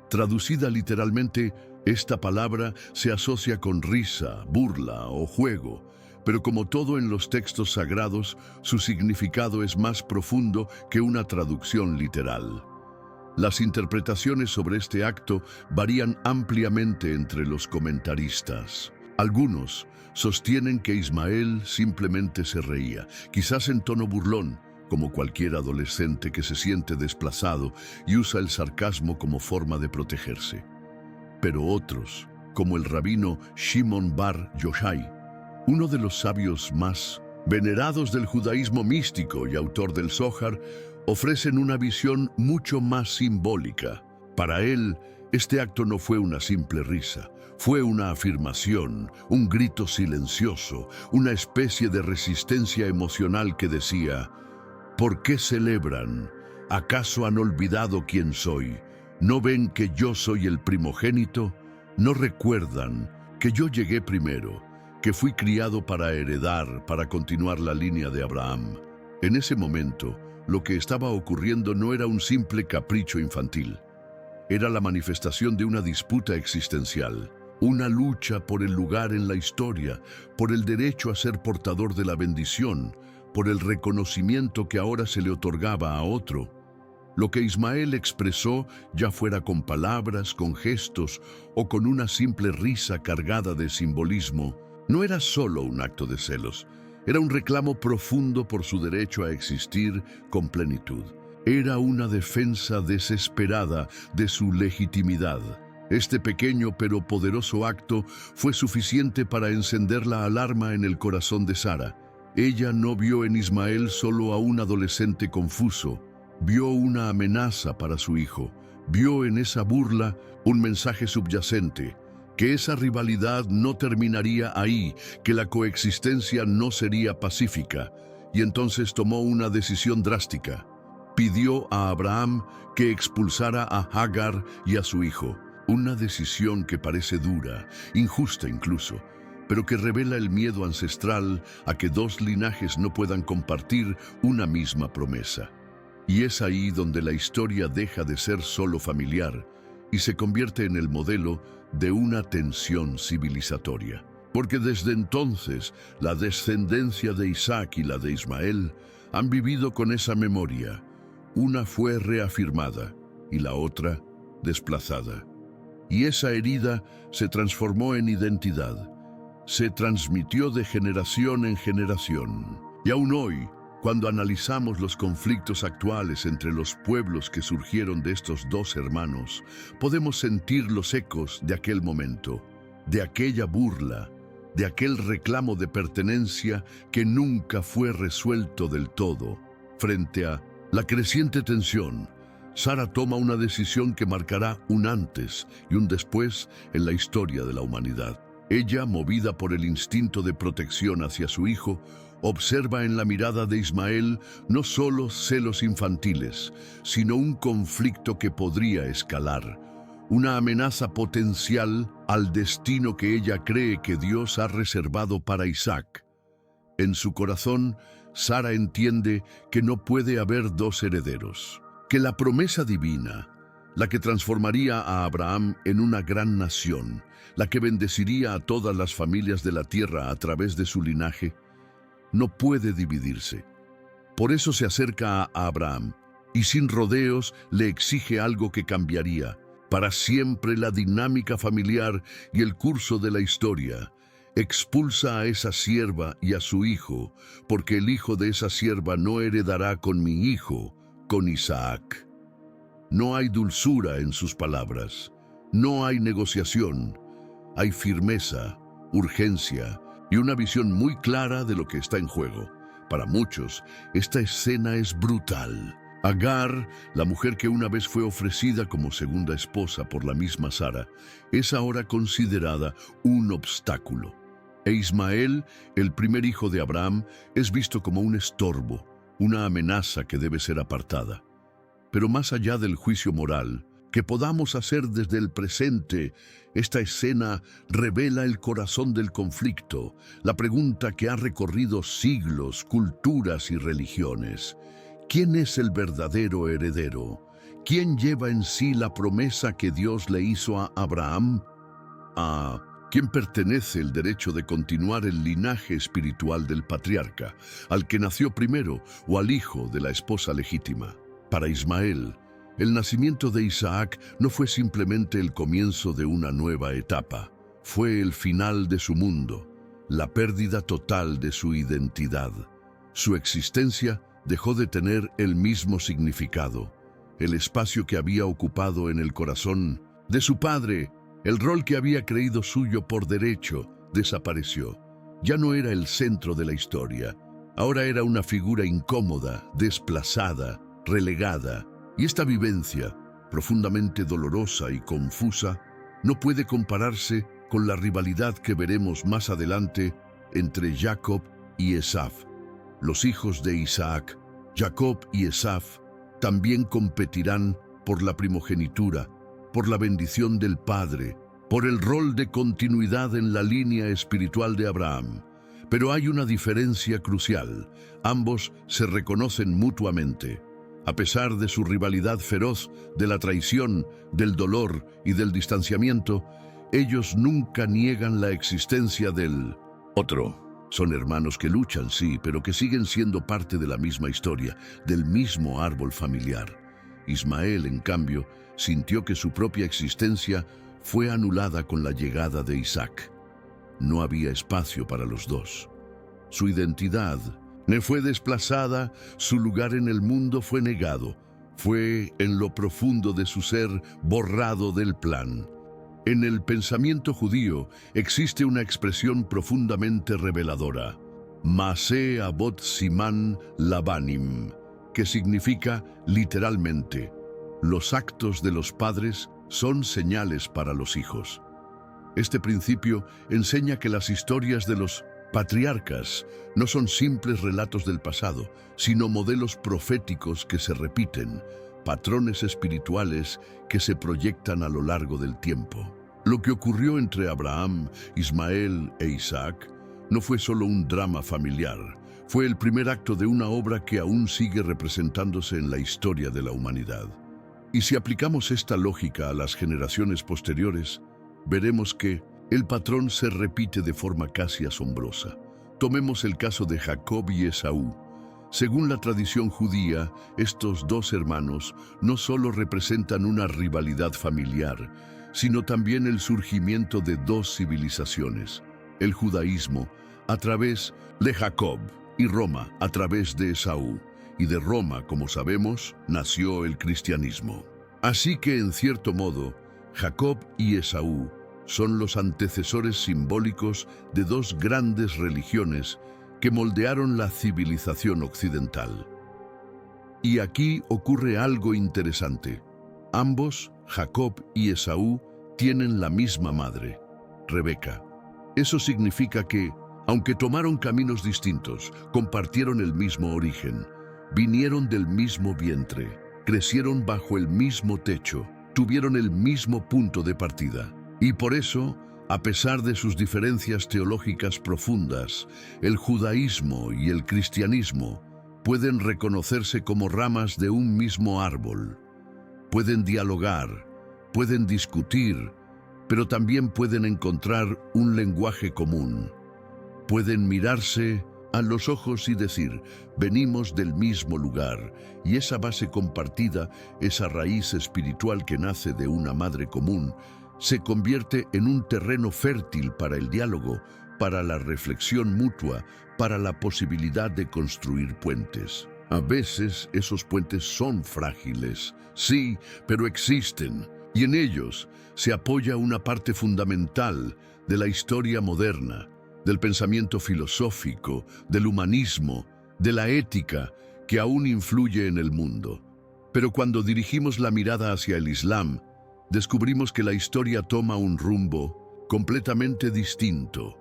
Traducida literalmente, esta palabra se asocia con risa, burla o juego, pero como todo en los textos sagrados, su significado es más profundo que una traducción literal. Las interpretaciones sobre este acto varían ampliamente entre los comentaristas. Algunos sostienen que Ismael simplemente se reía, quizás en tono burlón, como cualquier adolescente que se siente desplazado y usa el sarcasmo como forma de protegerse. Pero otros, como el rabino Shimon bar Yochai, uno de los sabios más venerados del judaísmo místico y autor del Zohar, ofrecen una visión mucho más simbólica. Para él, este acto no fue una simple risa, fue una afirmación, un grito silencioso, una especie de resistencia emocional que decía: ¿por qué celebran? ¿Acaso han olvidado quién soy? ¿No ven que yo soy el primogénito? ¿No recuerdan que yo llegué primero, que fui criado para heredar, para continuar la línea de Abraham? En ese momento, lo que estaba ocurriendo no era un simple capricho infantil. Era la manifestación de una disputa existencial, una lucha por el lugar en la historia, por el derecho a ser portador de la bendición, por el reconocimiento que ahora se le otorgaba a otro. Lo que Ismael expresó, ya fuera con palabras, con gestos o con una simple risa cargada de simbolismo, no era solo un acto de celos, era un reclamo profundo por su derecho a existir con plenitud. era una defensa desesperada de su legitimidad. Este pequeño pero poderoso acto fue suficiente para encender la alarma en el corazón de Sara. Ella no vio en Ismael solo a un adolescente confuso, vio una amenaza para su hijo, vio en esa burla un mensaje subyacente, que esa rivalidad no terminaría ahí, que la coexistencia no sería pacífica, y entonces tomó una decisión drástica. Pidió a Abraham que expulsara a Agar y a su hijo. Una decisión que parece dura, injusta incluso, pero que revela el miedo ancestral a que dos linajes no puedan compartir una misma promesa. Y es ahí donde la historia deja de ser solo familiar y se convierte en el modelo de una tensión civilizatoria. Porque desde entonces, la descendencia de Isaac y la de Ismael han vivido con esa memoria. Una fue reafirmada y la otra desplazada. Y esa herida se transformó en identidad. Se transmitió de generación en generación. Y aún hoy, cuando analizamos los conflictos actuales entre los pueblos que surgieron de estos dos hermanos, podemos sentir los ecos de aquel momento, de aquella burla, de aquel reclamo de pertenencia que nunca fue resuelto del todo. Frente a la creciente tensión, Sara toma una decisión que marcará un antes y un después en la historia de la humanidad. Ella, movida por el instinto de protección hacia su hijo, observa en la mirada de Ismael no solo celos infantiles, sino un conflicto que podría escalar, una amenaza potencial al destino que ella cree que Dios ha reservado para Isaac. En su corazón, Sara entiende que no puede haber dos herederos, que la promesa divina, la que transformaría a Abraham en una gran nación, la que bendeciría a todas las familias de la tierra a través de su linaje, no puede dividirse. Por eso se acerca a Abraham y sin rodeos le exige algo que cambiaría para siempre la dinámica familiar y el curso de la historia. Expulsa a esa sierva y a su hijo, porque el hijo de esa sierva no heredará con mi hijo, con Isaac. No hay dulzura en sus palabras, no hay negociación, hay firmeza, urgencia y una visión muy clara de lo que está en juego. Para muchos, esta escena es brutal. Agar, la mujer que una vez fue ofrecida como segunda esposa por la misma Sara, es ahora considerada un obstáculo. E Ismael, el primer hijo de Abraham, es visto como un estorbo, una amenaza que debe ser apartada. Pero más allá del juicio moral, que podamos hacer desde el presente, esta escena revela el corazón del conflicto, la pregunta que ha recorrido siglos, culturas y religiones. ¿Quién es el verdadero heredero? ¿Quién lleva en sí la promesa que Dios le hizo a Abraham? ¿A quién pertenece el derecho de continuar el linaje espiritual del patriarca, al que nació primero o al hijo de la esposa legítima? Para Ismael, el nacimiento de Isaac no fue simplemente el comienzo de una nueva etapa, fue el final de su mundo, la pérdida total de su identidad. Su existencia dejó de tener el mismo significado. El espacio que había ocupado en el corazón de su padre, el rol que había creído suyo por derecho, desapareció. Ya no era el centro de la historia. Ahora era una figura incómoda, desplazada, relegada. Y esta vivencia, profundamente dolorosa y confusa, no puede compararse con la rivalidad que veremos más adelante entre Jacob y Esaf. Los hijos de Isaac, Jacob y Esaf, también competirán por la primogenitura, por la bendición del padre, por el rol de continuidad en la línea espiritual de Abraham. Pero hay una diferencia crucial. Ambos se reconocen mutuamente. A pesar de su rivalidad feroz, de la traición, del dolor y del distanciamiento, ellos nunca niegan la existencia del otro. Son hermanos que luchan, sí, pero que siguen siendo parte de la misma historia, del mismo árbol familiar. Ismael, en cambio, sintió que su propia existencia fue anulada con la llegada de Isaac. No había espacio para los dos. Su identidad le fue desplazada, su lugar en el mundo fue negado, Fue en lo profundo de su ser borrado del plan. En el pensamiento judío existe una expresión profundamente reveladora, Maaseh Avot Siman Labanim, que significa literalmente, los actos de los padres son señales para los hijos. Este principio enseña que las historias de los patriarcas no son simples relatos del pasado, sino modelos proféticos que se repiten, patrones espirituales que se proyectan a lo largo del tiempo. Lo que ocurrió entre Abraham, Ismael e Isaac no fue solo un drama familiar, fue el primer acto de una obra que aún sigue representándose en la historia de la humanidad. Y si aplicamos esta lógica a las generaciones posteriores, veremos que el patrón se repite de forma casi asombrosa. Tomemos el caso de Jacob y Esaú. Según la tradición judía, estos dos hermanos no solo representan una rivalidad familiar, sino también el surgimiento de dos civilizaciones, el judaísmo a través de Jacob y Roma a través de Esaú, y de Roma, como sabemos, nació el cristianismo. Así que, en cierto modo, Jacob y Esaú son los antecesores simbólicos de dos grandes religiones que moldearon la civilización occidental. Y aquí ocurre algo interesante. Ambos, Jacob y Esaú, tienen la misma madre, Rebeca. Eso significa que, aunque tomaron caminos distintos, compartieron el mismo origen, vinieron del mismo vientre, crecieron bajo el mismo techo, tuvieron el mismo punto de partida. Y por eso, a pesar de sus diferencias teológicas profundas, el judaísmo y el cristianismo pueden reconocerse como ramas de un mismo árbol. Pueden dialogar, pueden discutir, pero también pueden encontrar un lenguaje común. Pueden mirarse a los ojos y decir, venimos del mismo lugar, y esa base compartida, esa raíz espiritual que nace de una madre común, se convierte en un terreno fértil para el diálogo, para la reflexión mutua, para la posibilidad de construir puentes. A veces esos puentes son frágiles, sí, pero existen, y en ellos se apoya una parte fundamental de la historia moderna, del pensamiento filosófico, del humanismo, de la ética que aún influye en el mundo. Pero cuando dirigimos la mirada hacia el Islam, descubrimos que la historia toma un rumbo completamente distinto.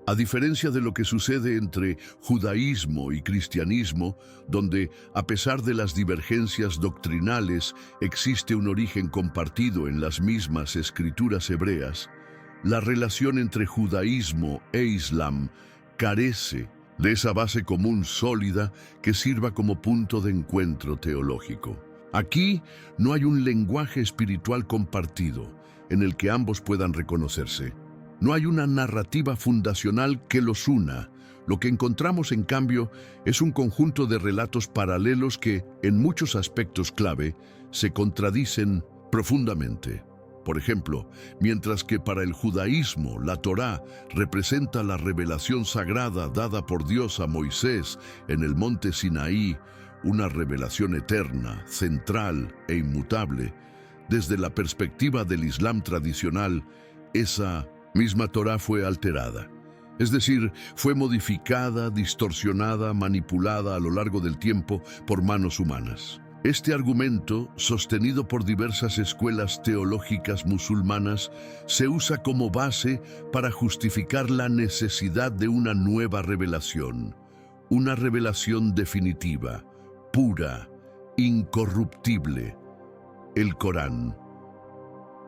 A diferencia de lo que sucede entre judaísmo y cristianismo, donde, a pesar de las divergencias doctrinales, existe un origen compartido en las mismas escrituras hebreas, la relación entre judaísmo e islam carece de esa base común sólida que sirva como punto de encuentro teológico. Aquí no hay un lenguaje espiritual compartido en el que ambos puedan reconocerse. No hay una narrativa fundacional que los una. Lo que encontramos, en cambio, es un conjunto de relatos paralelos que, en muchos aspectos clave, se contradicen profundamente. Por ejemplo, mientras que para el judaísmo la Torá representa la revelación sagrada dada por Dios a Moisés en el monte Sinaí, una revelación eterna, central e inmutable, desde la perspectiva del Islam tradicional, esa misma Torá fue alterada. Es decir, fue modificada, distorsionada, manipulada a lo largo del tiempo por manos humanas. Este argumento, sostenido por diversas escuelas teológicas musulmanas, se usa como base para justificar la necesidad de una nueva revelación, una revelación definitiva, pura, incorruptible, el Corán.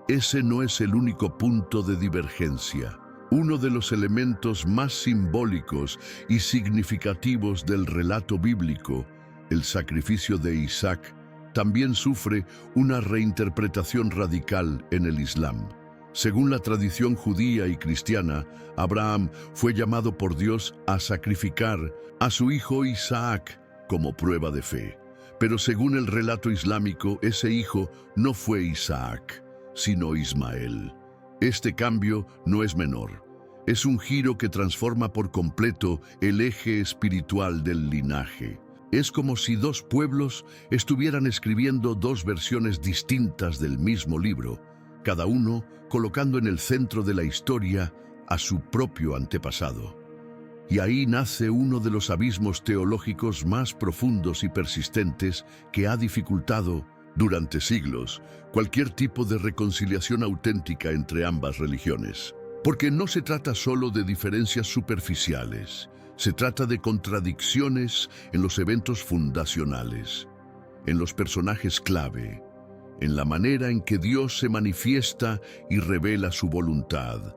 Ese no es el único punto de divergencia. Uno de los elementos más simbólicos y significativos del relato bíblico, el sacrificio de Isaac, también sufre una reinterpretación radical en el Islam. Según la tradición judía y cristiana, Abraham fue llamado por Dios a sacrificar a su hijo Isaac como prueba de fe. Pero según el relato islámico, ese hijo no fue Isaac, sino Ismael. Este cambio no es menor. Es un giro que transforma por completo el eje espiritual del linaje. Es como si dos pueblos estuvieran escribiendo dos versiones distintas del mismo libro, cada uno colocando en el centro de la historia a su propio antepasado. Y ahí nace uno de los abismos teológicos más profundos y persistentes que ha dificultado, durante siglos, cualquier tipo de reconciliación auténtica entre ambas religiones. Porque no se trata solo de diferencias superficiales, se trata de contradicciones en los eventos fundacionales, en los personajes clave, en la manera en que Dios se manifiesta y revela su voluntad,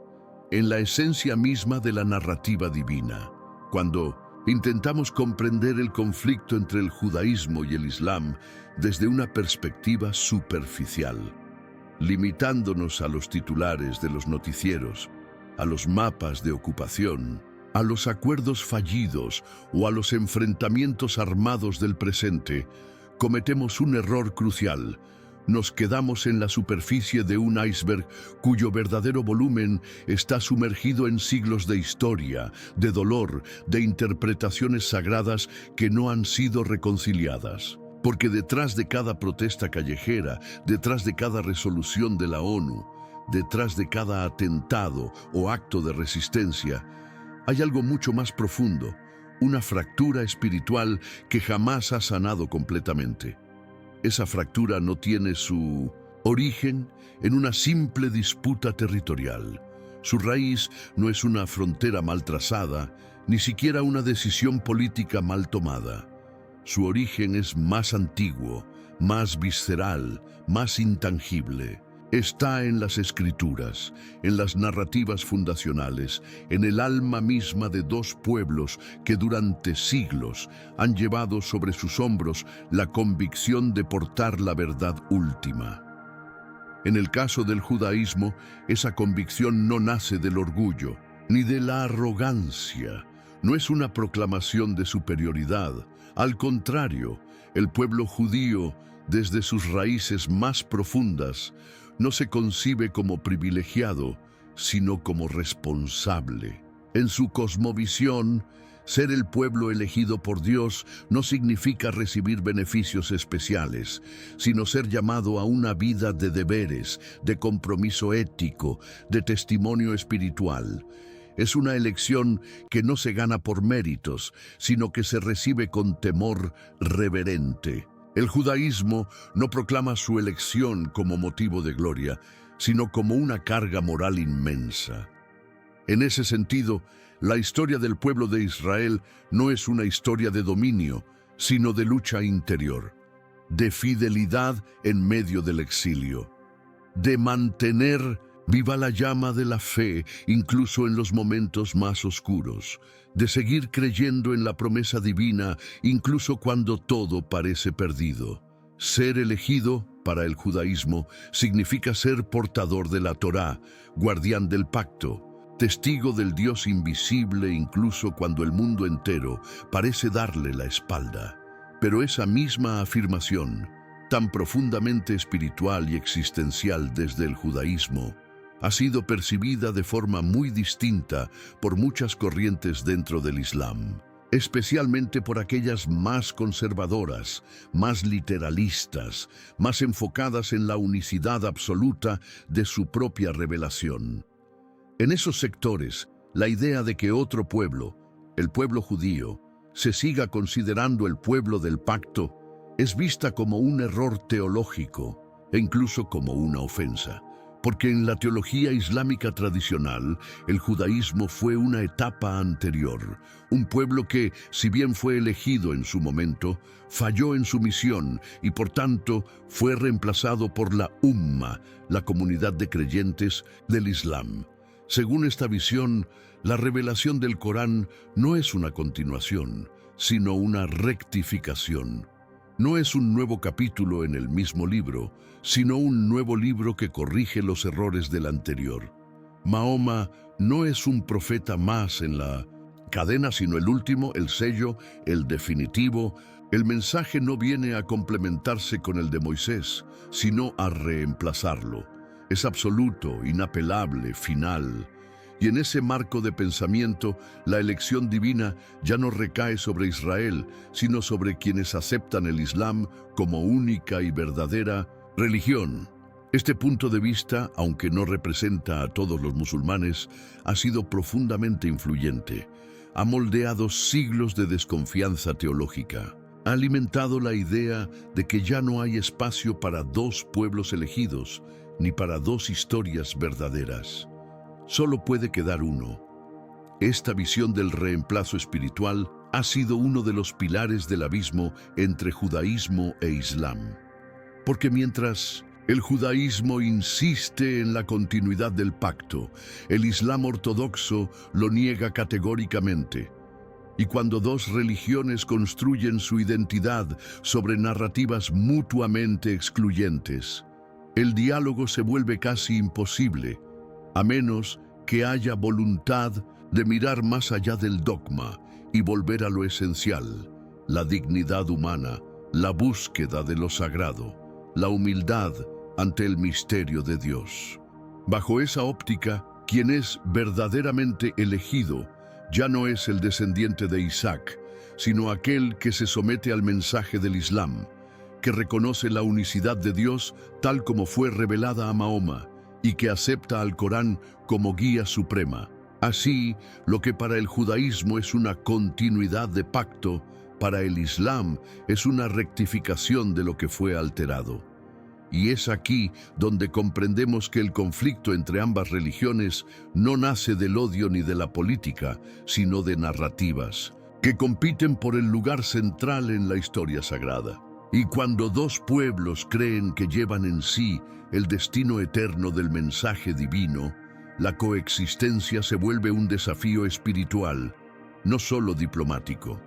en la esencia misma de la narrativa divina. Cuando intentamos comprender el conflicto entre el judaísmo y el islam desde una perspectiva superficial, limitándonos a los titulares de los noticieros, a los mapas de ocupación, a los acuerdos fallidos o a los enfrentamientos armados del presente, cometemos un error crucial. Nos quedamos en la superficie de un iceberg cuyo verdadero volumen está sumergido en siglos de historia, de dolor, de interpretaciones sagradas que no han sido reconciliadas. Porque detrás de cada protesta callejera, detrás de cada resolución de la ONU, detrás de cada atentado o acto de resistencia, hay algo mucho más profundo, una fractura espiritual que jamás ha sanado completamente. Esa fractura no tiene su origen en una simple disputa territorial. Su raíz no es una frontera mal trazada, ni siquiera una decisión política mal tomada. Su origen es más antiguo, más visceral, más intangible. Está en las escrituras, en las narrativas fundacionales, en el alma misma de dos pueblos que durante siglos han llevado sobre sus hombros la convicción de portar la verdad última. En el caso del judaísmo, esa convicción no nace del orgullo, ni de la arrogancia. No es una proclamación de superioridad. Al contrario, el pueblo judío, desde sus raíces más profundas, no se concibe como privilegiado, sino como responsable. En su cosmovisión, ser el pueblo elegido por Dios no significa recibir beneficios especiales, sino ser llamado a una vida de deberes, de compromiso ético, de testimonio espiritual. Es una elección que no se gana por méritos, sino que se recibe con temor reverente. El judaísmo no proclama su elección como motivo de gloria, sino como una carga moral inmensa. En ese sentido, la historia del pueblo de Israel no es una historia de dominio, sino de lucha interior, de fidelidad en medio del exilio, de mantener viva la llama de la fe, incluso en los momentos más oscuros, de seguir creyendo en la promesa divina, incluso cuando todo parece perdido. Ser elegido, para el judaísmo, significa ser portador de la Torá, guardián del pacto, testigo del Dios invisible incluso cuando el mundo entero parece darle la espalda. Pero esa misma afirmación, tan profundamente espiritual y existencial desde el judaísmo, ha sido percibida de forma muy distinta por muchas corrientes dentro del Islam, especialmente por aquellas más conservadoras, más literalistas, más enfocadas en la unicidad absoluta de su propia revelación. En esos sectores, la idea de que otro pueblo, el pueblo judío, se siga considerando el pueblo del pacto, es vista como un error teológico e incluso como una ofensa. Porque en la teología islámica tradicional, el judaísmo fue una etapa anterior, un pueblo que, si bien fue elegido en su momento, falló en su misión y por tanto fue reemplazado por la Umma, la comunidad de creyentes del Islam. Según esta visión, la revelación del Corán no es una continuación, sino una rectificación. No es un nuevo capítulo en el mismo libro, sino un nuevo libro que corrige los errores del anterior. Mahoma no es un profeta más en la cadena, sino el último, el sello, el definitivo. El mensaje no viene a complementarse con el de Moisés, sino a reemplazarlo. Es absoluto, inapelable, final. Y en ese marco de pensamiento, la elección divina ya no recae sobre Israel, sino sobre quienes aceptan el Islam como única y verdadera religión. Este punto de vista, aunque no representa a todos los musulmanes, ha sido profundamente influyente. Ha moldeado siglos de desconfianza teológica. Ha alimentado la idea de que ya no hay espacio para dos pueblos elegidos, ni para dos historias verdaderas. Solo puede quedar uno. Esta visión del reemplazo espiritual ha sido uno de los pilares del abismo entre judaísmo e islam. Porque mientras el judaísmo insiste en la continuidad del pacto, el islam ortodoxo lo niega categóricamente. Y cuando dos religiones construyen su identidad sobre narrativas mutuamente excluyentes, el diálogo se vuelve casi imposible, a menos que haya voluntad de mirar más allá del dogma y volver a lo esencial, la dignidad humana, la búsqueda de lo sagrado, la humildad ante el misterio de Dios. Bajo esa óptica, quien es verdaderamente elegido ya no es el descendiente de Isaac, sino aquel que se somete al mensaje del Islam, que reconoce la unicidad de Dios tal como fue revelada a Mahoma, y que acepta al Corán como guía suprema. Así, lo que para el judaísmo es una continuidad de pacto, para el Islam es una rectificación de lo que fue alterado. Y es aquí donde comprendemos que el conflicto entre ambas religiones no nace del odio ni de la política, sino de narrativas, que compiten por el lugar central en la historia sagrada. Y cuando dos pueblos creen que llevan en sí el destino eterno del mensaje divino, la coexistencia se vuelve un desafío espiritual, no solo diplomático.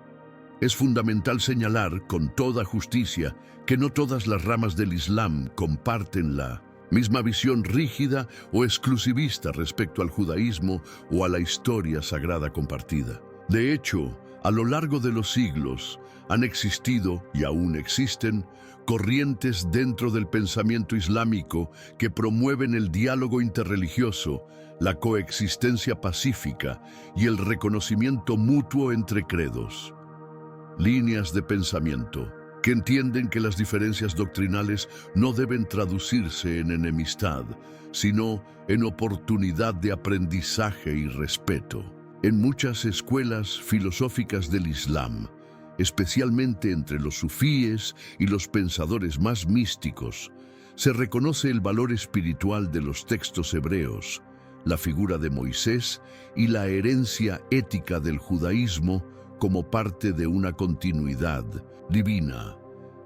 Es fundamental señalar con toda justicia que no todas las ramas del Islam comparten la misma visión rígida o exclusivista respecto al judaísmo o a la historia sagrada compartida. De hecho, a lo largo de los siglos han existido y aún existen corrientes dentro del pensamiento islámico que promueven el diálogo interreligioso, la coexistencia pacífica y el reconocimiento mutuo entre credos. Líneas de pensamiento que entienden que las diferencias doctrinales no deben traducirse en enemistad, sino en oportunidad de aprendizaje y respeto. En muchas escuelas filosóficas del Islam, especialmente entre los sufíes y los pensadores más místicos, se reconoce el valor espiritual de los textos hebreos, la figura de Moisés y la herencia ética del judaísmo como parte de una continuidad divina.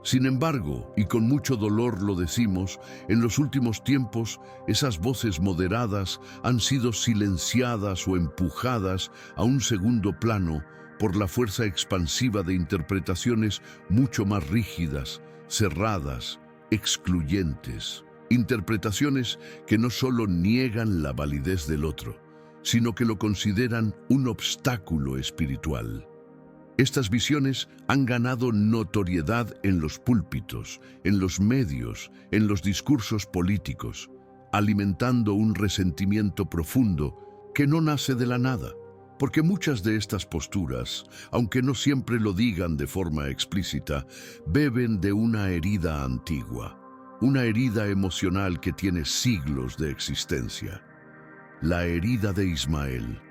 Sin embargo, y con mucho dolor lo decimos, en los últimos tiempos esas voces moderadas han sido silenciadas o empujadas a un segundo plano por la fuerza expansiva de interpretaciones mucho más rígidas, cerradas, excluyentes. Interpretaciones que no solo niegan la validez del otro, sino que lo consideran un obstáculo espiritual. Estas visiones han ganado notoriedad en los púlpitos, en los medios, en los discursos políticos, alimentando un resentimiento profundo que no nace de la nada, porque muchas de estas posturas, aunque no siempre lo digan de forma explícita, beben de una herida antigua, una herida emocional que tiene siglos de existencia. La herida de Ismael.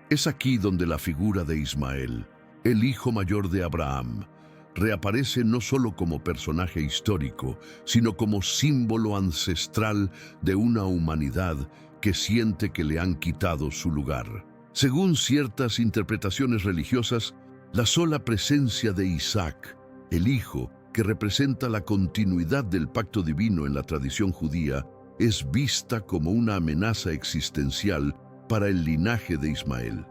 Es aquí donde la figura de Ismael, el hijo mayor de Abraham, reaparece no solo como personaje histórico, sino como símbolo ancestral de una humanidad que siente que le han quitado su lugar. Según ciertas interpretaciones religiosas, la sola presencia de Isaac, el hijo, que representa la continuidad del pacto divino en la tradición judía, es vista como una amenaza existencial para el linaje de Ismael,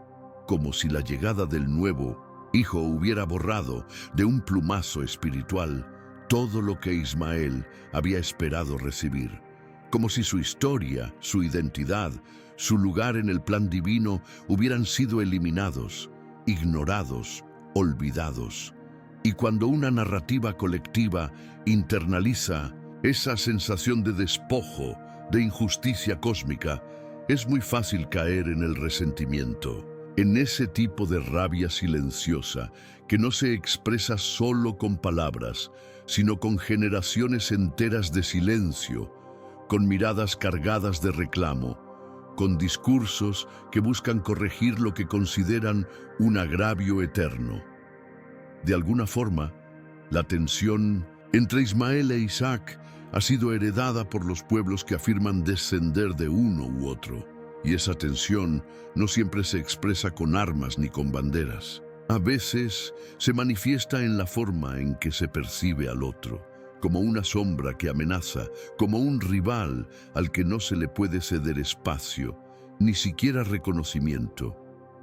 como si la llegada del nuevo hijo hubiera borrado de un plumazo espiritual todo lo que Ismael había esperado recibir, como si su historia, su identidad, su lugar en el plan divino hubieran sido eliminados, ignorados, olvidados. Y cuando una narrativa colectiva internaliza esa sensación de despojo, de injusticia cósmica, Es muy fácil caer en el resentimiento, en ese tipo de rabia silenciosa que no se expresa solo con palabras, sino con generaciones enteras de silencio, con miradas cargadas de reclamo, con discursos que buscan corregir lo que consideran un agravio eterno. De alguna forma, la tensión entre Ismael e Isaac ha sido heredada por los pueblos que afirman descender de uno u otro, y esa tensión no siempre se expresa con armas ni con banderas. A veces se manifiesta en la forma en que se percibe al otro, como una sombra que amenaza, como un rival al que no se le puede ceder espacio, ni siquiera reconocimiento.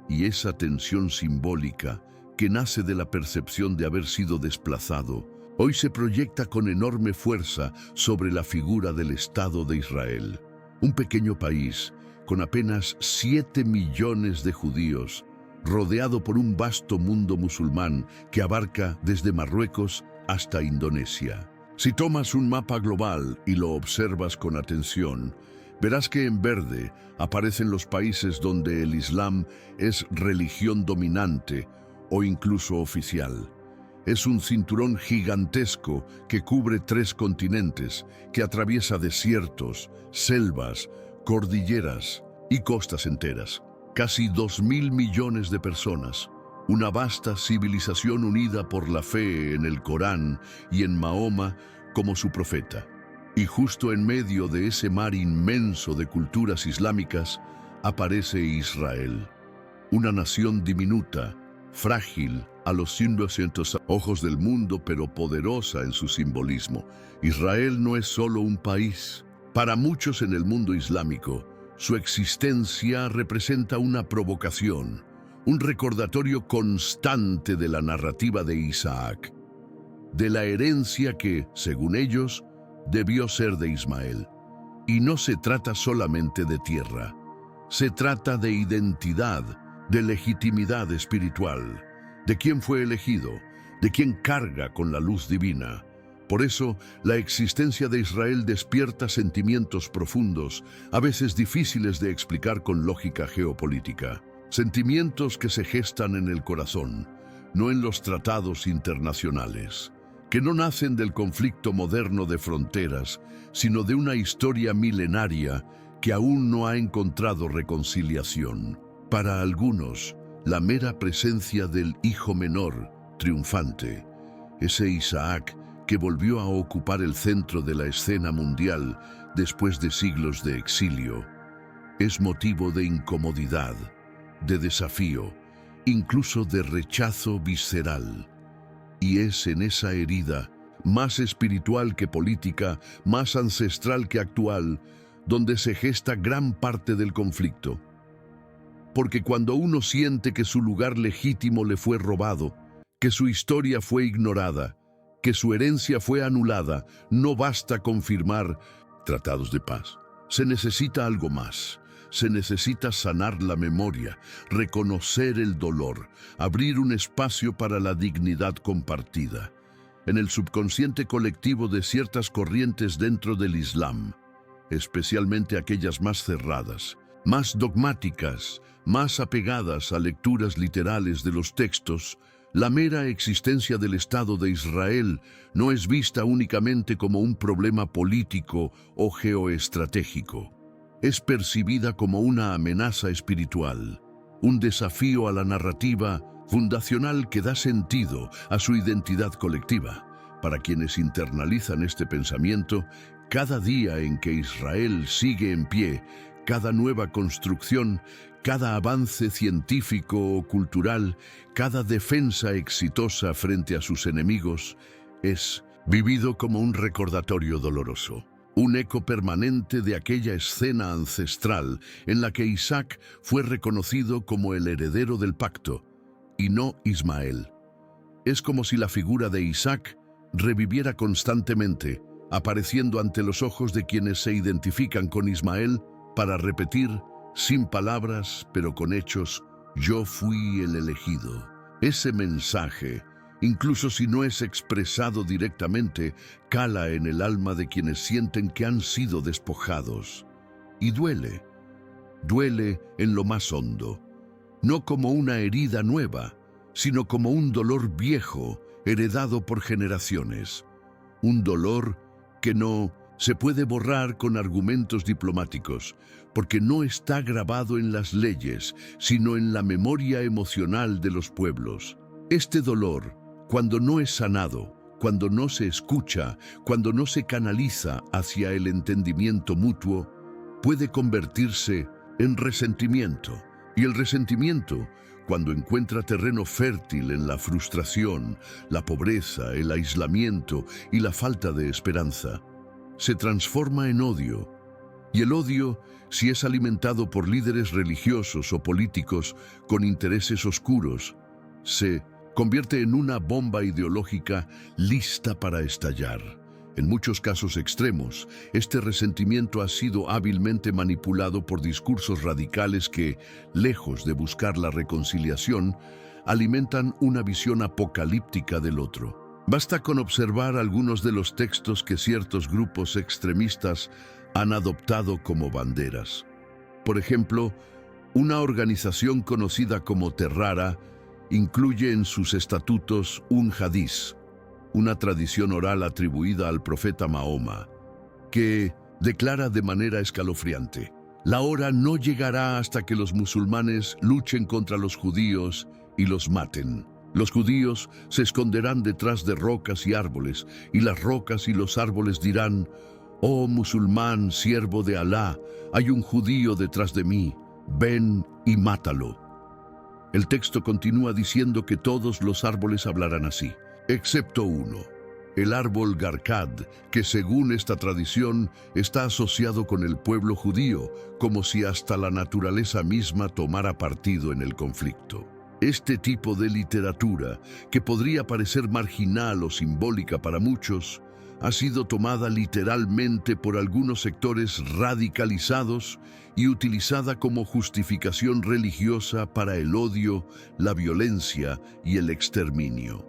Y esa tensión simbólica, que nace de la percepción de haber sido desplazado, hoy se proyecta con enorme fuerza sobre la figura del Estado de Israel. Un pequeño país, con apenas 7 millones de judíos, rodeado por un vasto mundo musulmán que abarca desde Marruecos hasta Indonesia. Si tomas un mapa global y lo observas con atención, verás que en verde aparecen los países donde el Islam es religión dominante o incluso oficial. Es un cinturón gigantesco que cubre 3 continentes, que atraviesa desiertos, selvas, cordilleras y costas enteras. Casi 2.000 millones de personas, una vasta civilización unida por la fe en el Corán y en Mahoma como su profeta. Y justo en medio de ese mar inmenso de culturas islámicas aparece Israel, una nación diminuta, frágil a los 1.200 ojos del mundo, pero poderosa en su simbolismo. Israel no es solo un país. Para muchos en el mundo islámico, su existencia representa una provocación, un recordatorio constante de la narrativa de Isaac, de la herencia que, según ellos, debió ser de Ismael. Y no se trata solamente de tierra, se trata de identidad, de legitimidad espiritual, de quién fue elegido, de quién carga con la luz divina. Por eso, la existencia de Israel despierta sentimientos profundos, a veces difíciles de explicar con lógica geopolítica. Sentimientos que se gestan en el corazón, no en los tratados internacionales, que no nacen del conflicto moderno de fronteras, sino de una historia milenaria que aún no ha encontrado reconciliación. Para algunos, la mera presencia del hijo menor, triunfante, ese Isaac que volvió a ocupar el centro de la escena mundial después de siglos de exilio, es motivo de incomodidad, de desafío, incluso de rechazo visceral. Y es en esa herida, más espiritual que política, más ancestral que actual, donde se gesta gran parte del conflicto. Porque cuando uno siente que su lugar legítimo le fue robado, que su historia fue ignorada, que su herencia fue anulada, no basta con firmar tratados de paz. Se necesita algo más. Se necesita sanar la memoria, reconocer el dolor, abrir un espacio para la dignidad compartida. En el subconsciente colectivo de ciertas corrientes dentro del Islam, especialmente aquellas más cerradas, más dogmáticas, más apegadas a lecturas literales de los textos, la mera existencia del Estado de Israel no es vista únicamente como un problema político o geoestratégico. Es percibida como una amenaza espiritual, un desafío a la narrativa fundacional que da sentido a su identidad colectiva. Para quienes internalizan este pensamiento, cada día en que Israel sigue en pie, cada nueva construcción, cada avance científico o cultural, cada defensa exitosa frente a sus enemigos, es vivido como un recordatorio doloroso. Un eco permanente de aquella escena ancestral en la que Isaac fue reconocido como el heredero del pacto, y no Ismael. Es como si la figura de Isaac reviviera constantemente, apareciendo ante los ojos de quienes se identifican con Ismael para repetir, sin palabras, pero con hechos, yo fui el elegido. Ese mensaje, incluso si no es expresado directamente, cala en el alma de quienes sienten que han sido despojados. Y duele, duele en lo más hondo, no como una herida nueva, sino como un dolor viejo heredado por generaciones. Un dolor que no se puede borrar con argumentos diplomáticos, porque no está grabado en las leyes, sino en la memoria emocional de los pueblos. Este dolor, cuando no es sanado, cuando no se escucha, cuando no se canaliza hacia el entendimiento mutuo, puede convertirse en resentimiento. Y el resentimiento, cuando encuentra terreno fértil en la frustración, la pobreza, el aislamiento y la falta de esperanza, se transforma en odio. Y el odio, si es alimentado por líderes religiosos o políticos con intereses oscuros, se convierte en una bomba ideológica lista para estallar. En muchos casos extremos, este resentimiento ha sido hábilmente manipulado por discursos radicales que, lejos de buscar la reconciliación, alimentan una visión apocalíptica del otro. Basta con observar algunos de los textos que ciertos grupos extremistas han adoptado como banderas. Por ejemplo, una organización conocida como Terrara incluye en sus estatutos un hadiz, una tradición oral atribuida al profeta Mahoma, que declara de manera escalofriante: la hora no llegará hasta que los musulmanes luchen contra los judíos y los maten. Los judíos se esconderán detrás de rocas y árboles, y las rocas y los árboles dirán: oh musulmán, siervo de Alá, hay un judío detrás de mí, ven y mátalo. El texto continúa diciendo que todos los árboles hablarán así, excepto uno, el árbol Garcad, que según esta tradición está asociado con el pueblo judío, como si hasta la naturaleza misma tomara partido en el conflicto. Este tipo de literatura, que podría parecer marginal o simbólica para muchos, ha sido tomada literalmente por algunos sectores radicalizados y utilizada como justificación religiosa para el odio, la violencia y el exterminio.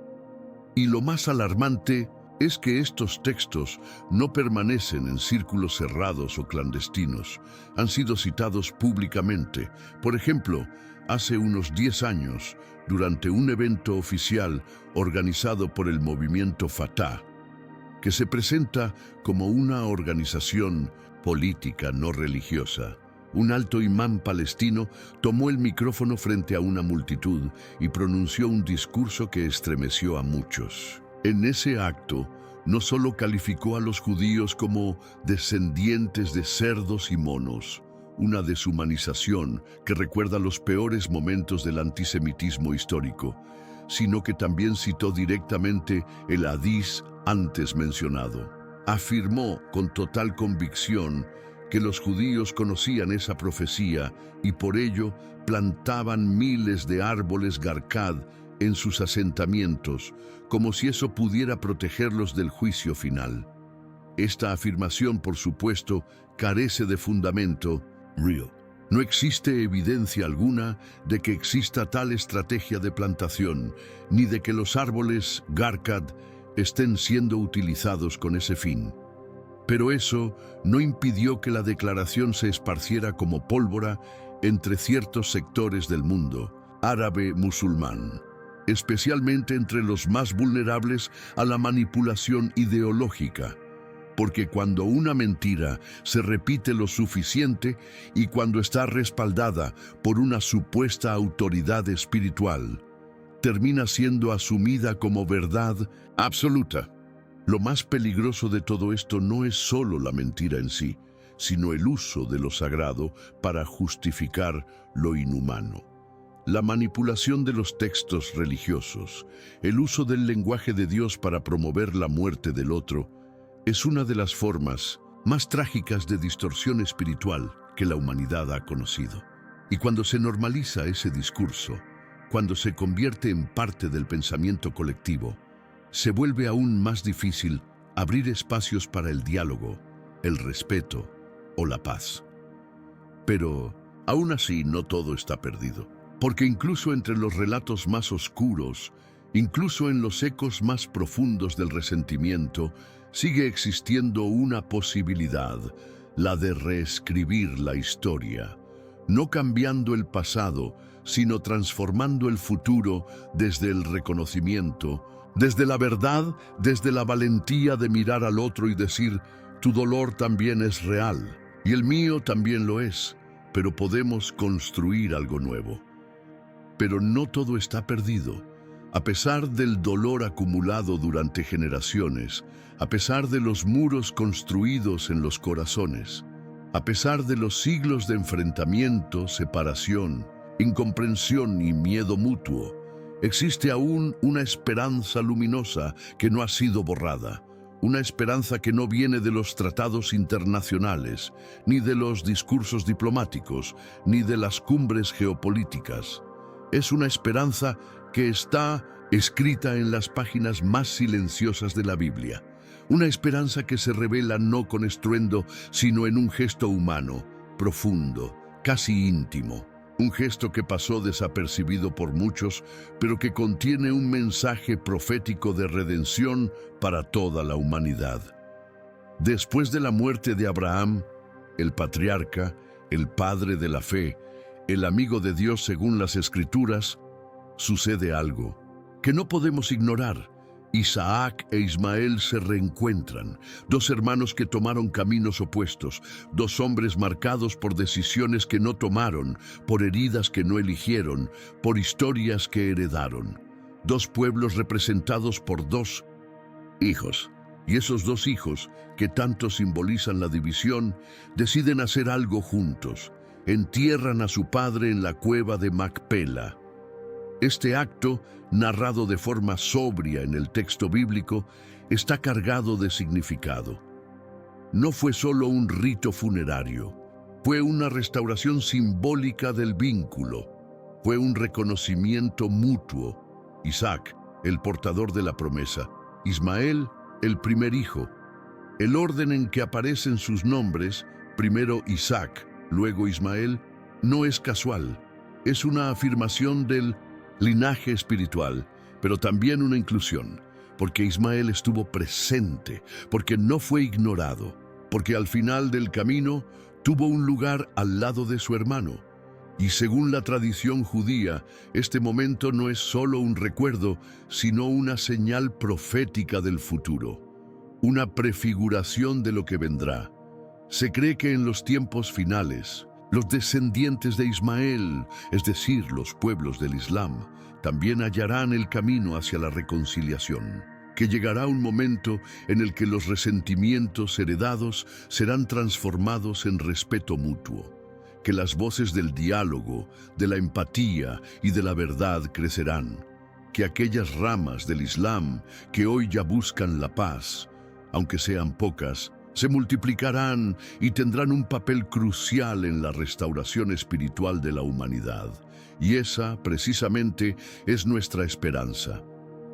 Y lo más alarmante es que estos textos no permanecen en círculos cerrados o clandestinos. Han sido citados públicamente. Por ejemplo, hace unos 10 años, durante un evento oficial organizado por el movimiento Fatah, que se presenta como una organización política no religiosa, un alto imán palestino tomó el micrófono frente a una multitud y pronunció un discurso que estremeció a muchos. En ese acto, no solo calificó a los judíos como descendientes de cerdos y monos, una deshumanización que recuerda los peores momentos del antisemitismo histórico, sino que también citó directamente el hadiz antes mencionado. Afirmó con total convicción que los judíos conocían esa profecía y por ello plantaban miles de árboles Garcad en sus asentamientos, como si eso pudiera protegerlos del juicio final. Esta afirmación, por supuesto, carece de fundamento real. No existe evidencia alguna de que exista tal estrategia de plantación, ni de que los árboles Garcad estén siendo utilizados con ese fin. Pero eso no impidió que la declaración se esparciera como pólvora entre ciertos sectores del mundo árabe-musulmán, especialmente entre los más vulnerables a la manipulación ideológica. Porque cuando una mentira se repite lo suficiente y cuando está respaldada por una supuesta autoridad espiritual, termina siendo asumida como verdad absoluta. Lo más peligroso de todo esto no es solo la mentira en sí, sino el uso de lo sagrado para justificar lo inhumano. La manipulación de los textos religiosos, el uso del lenguaje de Dios para promover la muerte del otro, es una de las formas más trágicas de distorsión espiritual que la humanidad ha conocido. Y cuando se normaliza ese discurso, cuando se convierte en parte del pensamiento colectivo, se vuelve aún más difícil abrir espacios para el diálogo, el respeto o la paz. Pero aún así no todo está perdido, porque incluso entre los relatos más oscuros, incluso en los ecos más profundos del resentimiento, sigue existiendo una posibilidad, la de reescribir la historia, no cambiando el pasado, sino transformando el futuro desde el reconocimiento, desde la verdad, desde la valentía de mirar al otro y decir, tu dolor también es real, y el mío también lo es, pero podemos construir algo nuevo. Pero no todo está perdido. A pesar del dolor acumulado durante generaciones, a pesar de los muros construidos en los corazones, a pesar de los siglos de enfrentamiento, separación, incomprensión y miedo mutuo, existe aún una esperanza luminosa que no ha sido borrada, una esperanza que no viene de los tratados internacionales, ni de los discursos diplomáticos, ni de las cumbres geopolíticas. Es una esperanza que está escrita en las páginas más silenciosas de la Biblia. Una esperanza que se revela no con estruendo, sino en un gesto humano, profundo, casi íntimo. Un gesto que pasó desapercibido por muchos, pero que contiene un mensaje profético de redención para toda la humanidad. Después de la muerte de Abraham, el patriarca, el padre de la fe, el amigo de Dios según las Escrituras, sucede algo que no podemos ignorar. Isaac e Ismael se reencuentran, dos hermanos que tomaron caminos opuestos, dos hombres marcados por decisiones que no tomaron, por heridas que no eligieron, por historias que heredaron. Dos pueblos representados por dos hijos. Y esos dos hijos, que tanto simbolizan la división, deciden hacer algo juntos. Entierran a su padre en la cueva de Macpela. Este acto, narrado de forma sobria en el texto bíblico, está cargado de significado. No fue solo un rito funerario, fue una restauración simbólica del vínculo, fue un reconocimiento mutuo. Isaac, el portador de la promesa, Ismael, el primer hijo. El orden en que aparecen sus nombres, primero Isaac, luego Ismael, no es casual, es una afirmación del linaje espiritual, pero también una inclusión, porque Ismael estuvo presente, porque no fue ignorado, porque al final del camino tuvo un lugar al lado de su hermano. Y según la tradición judía, este momento no es solo un recuerdo, sino una señal profética del futuro, una prefiguración de lo que vendrá. Se cree que en los tiempos finales, los descendientes de Ismael, es decir, los pueblos del Islam, también hallarán el camino hacia la reconciliación, que llegará un momento en el que los resentimientos heredados serán transformados en respeto mutuo, que las voces del diálogo, de la empatía y de la verdad crecerán, que aquellas ramas del Islam que hoy ya buscan la paz, aunque sean pocas, se multiplicarán y tendrán un papel crucial en la restauración espiritual de la humanidad. Y esa, precisamente, es nuestra esperanza.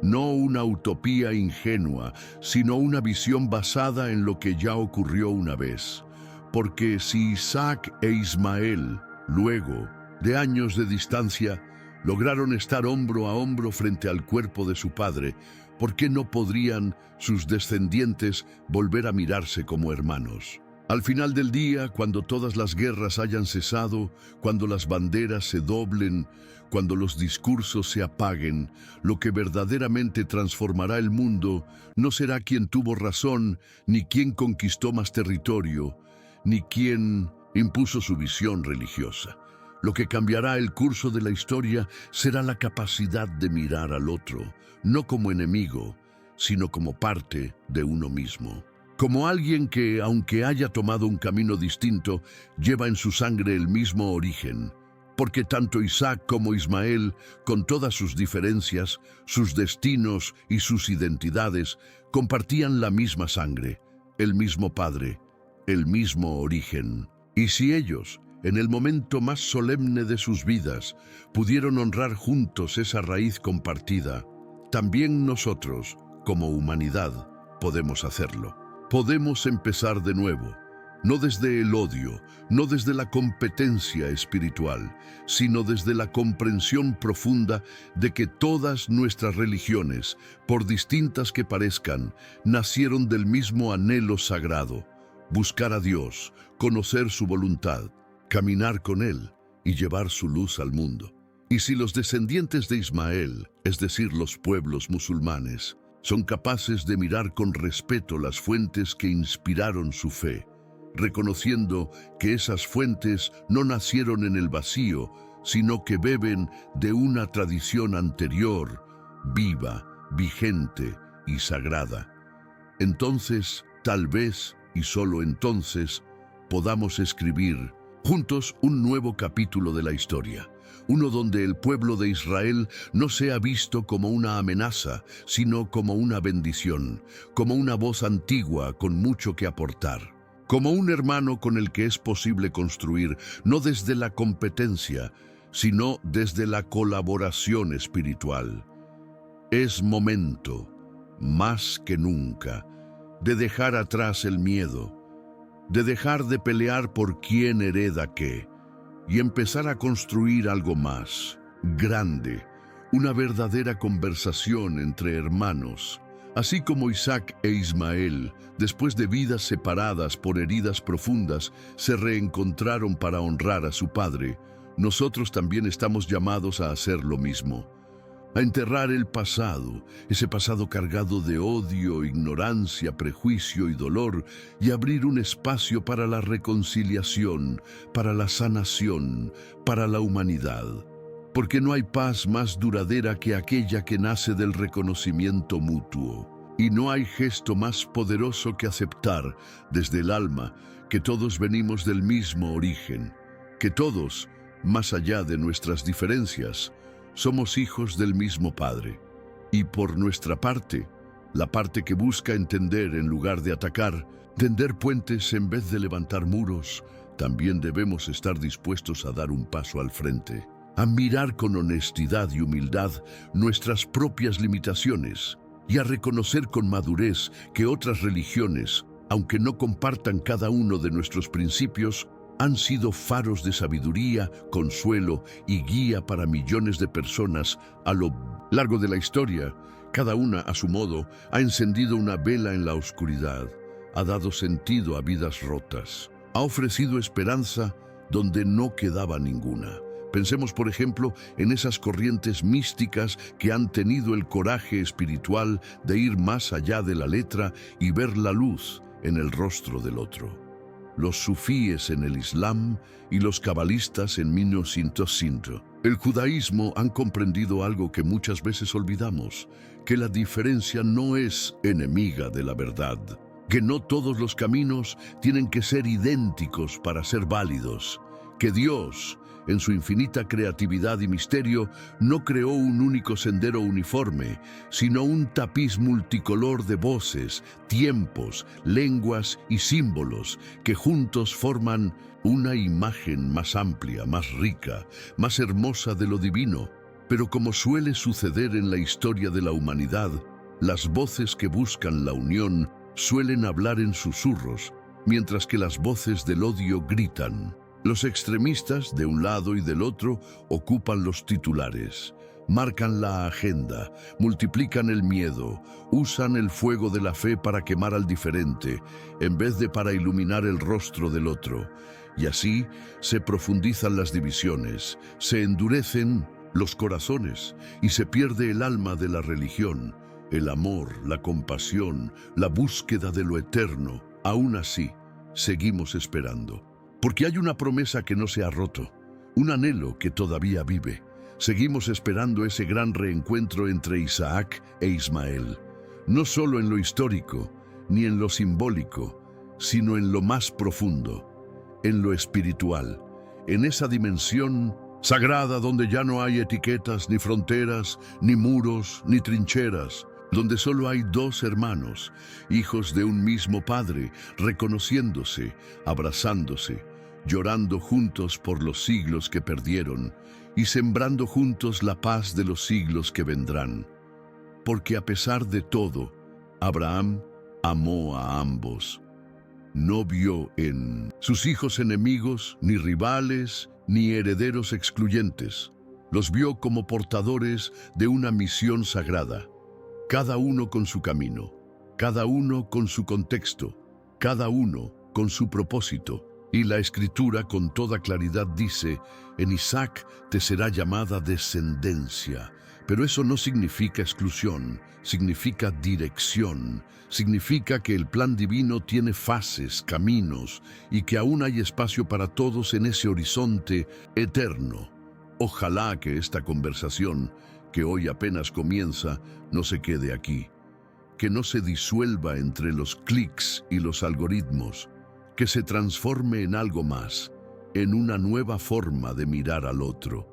No una utopía ingenua, sino una visión basada en lo que ya ocurrió una vez. Porque si Isaac e Ismael, luego de años de distancia, lograron estar hombro a hombro frente al cuerpo de su padre, ¿por qué no podrían sus descendientes volver a mirarse como hermanos? Al final del día, cuando todas las guerras hayan cesado, cuando las banderas se doblen, cuando los discursos se apaguen, lo que verdaderamente transformará el mundo no será quien tuvo razón, ni quien conquistó más territorio, ni quien impuso su visión religiosa. Lo que cambiará el curso de la historia será la capacidad de mirar al otro, no como enemigo, sino como parte de uno mismo. Como alguien que, aunque haya tomado un camino distinto, lleva en su sangre el mismo origen. Porque tanto Isaac como Ismael, con todas sus diferencias, sus destinos y sus identidades, compartían la misma sangre, el mismo padre, el mismo origen. Y si ellos, en el momento más solemne de sus vidas, pudieron honrar juntos esa raíz compartida, también nosotros, como humanidad, podemos hacerlo. Podemos empezar de nuevo, no desde el odio, no desde la competencia espiritual, sino desde la comprensión profunda de que todas nuestras religiones, por distintas que parezcan, nacieron del mismo anhelo sagrado: buscar a Dios, conocer su voluntad, caminar con Él, y llevar su luz al mundo. Y si los descendientes de Ismael, es decir, los pueblos musulmanes, son capaces de mirar con respeto las fuentes que inspiraron su fe, reconociendo que esas fuentes no nacieron en el vacío, sino que beben de una tradición anterior, viva, vigente y sagrada. Entonces, tal vez, y solo entonces, podamos escribir juntos un nuevo capítulo de la historia, uno donde el pueblo de Israel no sea visto como una amenaza, sino como una bendición, como una voz antigua con mucho que aportar, como un hermano con el que es posible construir, no desde la competencia, sino desde la colaboración espiritual. Es momento, más que nunca, de dejar atrás el miedo, de dejar de pelear por quién hereda qué, y empezar a construir algo más, grande, una verdadera conversación entre hermanos. Así como Isaac e Ismael, después de vidas separadas por heridas profundas, se reencontraron para honrar a su padre, nosotros también estamos llamados a hacer lo mismo. A enterrar el pasado, ese pasado cargado de odio, ignorancia, prejuicio y dolor, y abrir un espacio para la reconciliación, para la sanación, para la humanidad. Porque no hay paz más duradera que aquella que nace del reconocimiento mutuo. Y no hay gesto más poderoso que aceptar desde el alma que todos venimos del mismo origen, que todos, más allá de nuestras diferencias, somos hijos del mismo Padre. Y por nuestra parte, la parte que busca entender en lugar de atacar, tender puentes en vez de levantar muros, también debemos estar dispuestos a dar un paso al frente, a mirar con honestidad y humildad nuestras propias limitaciones y a reconocer con madurez que otras religiones, aunque no compartan cada uno de nuestros principios, han sido faros de sabiduría, consuelo y guía para millones de personas a lo largo de la historia. Cada una, a su modo, ha encendido una vela en la oscuridad, ha dado sentido a vidas rotas, ha ofrecido esperanza donde no quedaba ninguna. Pensemos, por ejemplo, en esas corrientes místicas que han tenido el coraje espiritual de ir más allá de la letra y ver la luz en el rostro del otro. Los sufíes en el Islam y los cabalistas en 1905. El judaísmo han comprendido algo que muchas veces olvidamos, que la diferencia no es enemiga de la verdad, que no todos los caminos tienen que ser idénticos para ser válidos, que Dios, en su infinita creatividad y misterio, no creó un único sendero uniforme, sino un tapiz multicolor de voces, tiempos, lenguas y símbolos que juntos forman una imagen más amplia, más rica, más hermosa de lo divino. Pero como suele suceder en la historia de la humanidad, las voces que buscan la unión suelen hablar en susurros, mientras que las voces del odio gritan. Los extremistas, de un lado y del otro, ocupan los titulares, marcan la agenda, multiplican el miedo, usan el fuego de la fe para quemar al diferente, en vez de para iluminar el rostro del otro. Y así se profundizan las divisiones, se endurecen los corazones y se pierde el alma de la religión, el amor, la compasión, la búsqueda de lo eterno. Aún así, seguimos esperando. Porque hay una promesa que no se ha roto, un anhelo que todavía vive. Seguimos esperando ese gran reencuentro entre Isaac e Ismael, no solo en lo histórico, ni en lo simbólico, sino en lo más profundo, en lo espiritual, en esa dimensión sagrada donde ya no hay etiquetas, ni fronteras, ni muros, ni trincheras, donde solo hay dos hermanos, hijos de un mismo Padre, reconociéndose, abrazándose, llorando juntos por los siglos que perdieron y sembrando juntos la paz de los siglos que vendrán. Porque a pesar de todo, Abraham amó a ambos. No vio en sus hijos enemigos, ni rivales, ni herederos excluyentes. Los vio como portadores de una misión sagrada, cada uno con su camino, cada uno con su contexto, cada uno con su propósito. Y la Escritura con toda claridad dice, en Isaac te será llamada descendencia. Pero eso no significa exclusión, significa dirección, significa que el plan divino tiene fases, caminos, y que aún hay espacio para todos en ese horizonte eterno. Ojalá que esta conversación, que hoy apenas comienza, no se quede aquí, que no se disuelva entre los clics y los algoritmos, que se transforme en algo más, en una nueva forma de mirar al otro.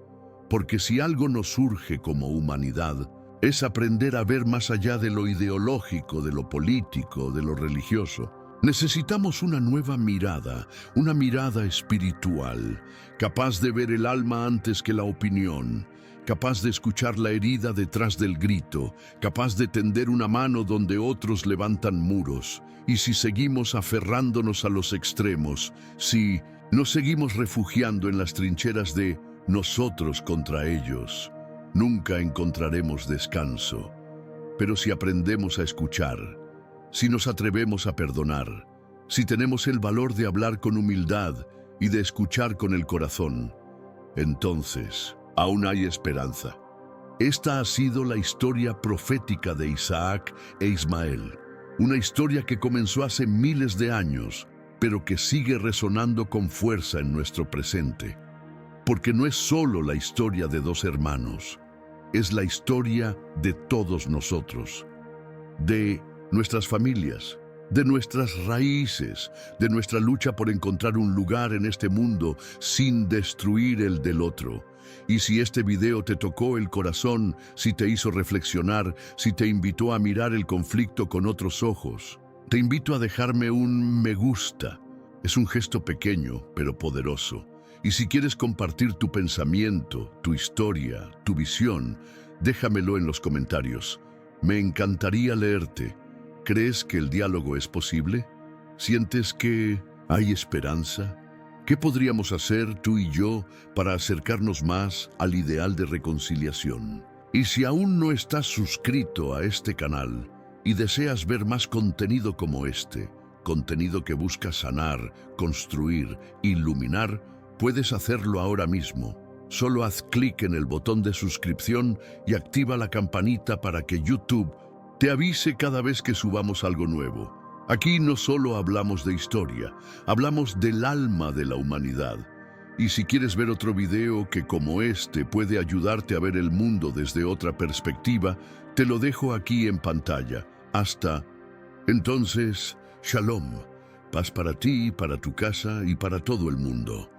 Porque si algo nos surge como humanidad, es aprender a ver más allá de lo ideológico, de lo político, de lo religioso. Necesitamos una nueva mirada, una mirada espiritual, capaz de ver el alma antes que la opinión, capaz de escuchar la herida detrás del grito, capaz de tender una mano donde otros levantan muros. Y si seguimos aferrándonos a los extremos, si nos seguimos refugiando en las trincheras de nosotros contra ellos, nunca encontraremos descanso. Pero si aprendemos a escuchar, si nos atrevemos a perdonar, si tenemos el valor de hablar con humildad y de escuchar con el corazón, entonces aún hay esperanza. Esta ha sido la historia profética de Isaac e Ismael, una historia que comenzó hace miles de años, pero que sigue resonando con fuerza en nuestro presente. Porque no es solo la historia de dos hermanos, es la historia de todos nosotros, de nuestras familias, de nuestras raíces, de nuestra lucha por encontrar un lugar en este mundo sin destruir el del otro. Y si este video te tocó el corazón, si te hizo reflexionar, si te invitó a mirar el conflicto con otros ojos, te invito a dejarme un me gusta. Es un gesto pequeño, pero poderoso. Y si quieres compartir tu pensamiento, tu historia, tu visión, déjamelo en los comentarios. Me encantaría leerte. ¿Crees que el diálogo es posible? ¿Sientes que hay esperanza? ¿Qué podríamos hacer tú y yo para acercarnos más al ideal de reconciliación? Y si aún no estás suscrito a este canal y deseas ver más contenido como este, contenido que busca sanar, construir, iluminar, puedes hacerlo ahora mismo. Solo haz clic en el botón de suscripción y activa la campanita para que YouTube te avise cada vez que subamos algo nuevo. Aquí no solo hablamos de historia, hablamos del alma de la humanidad. Y si quieres ver otro video que como este puede ayudarte a ver el mundo desde otra perspectiva, te lo dejo aquí en pantalla. Hasta entonces, Shalom, paz para ti, para tu casa y para todo el mundo.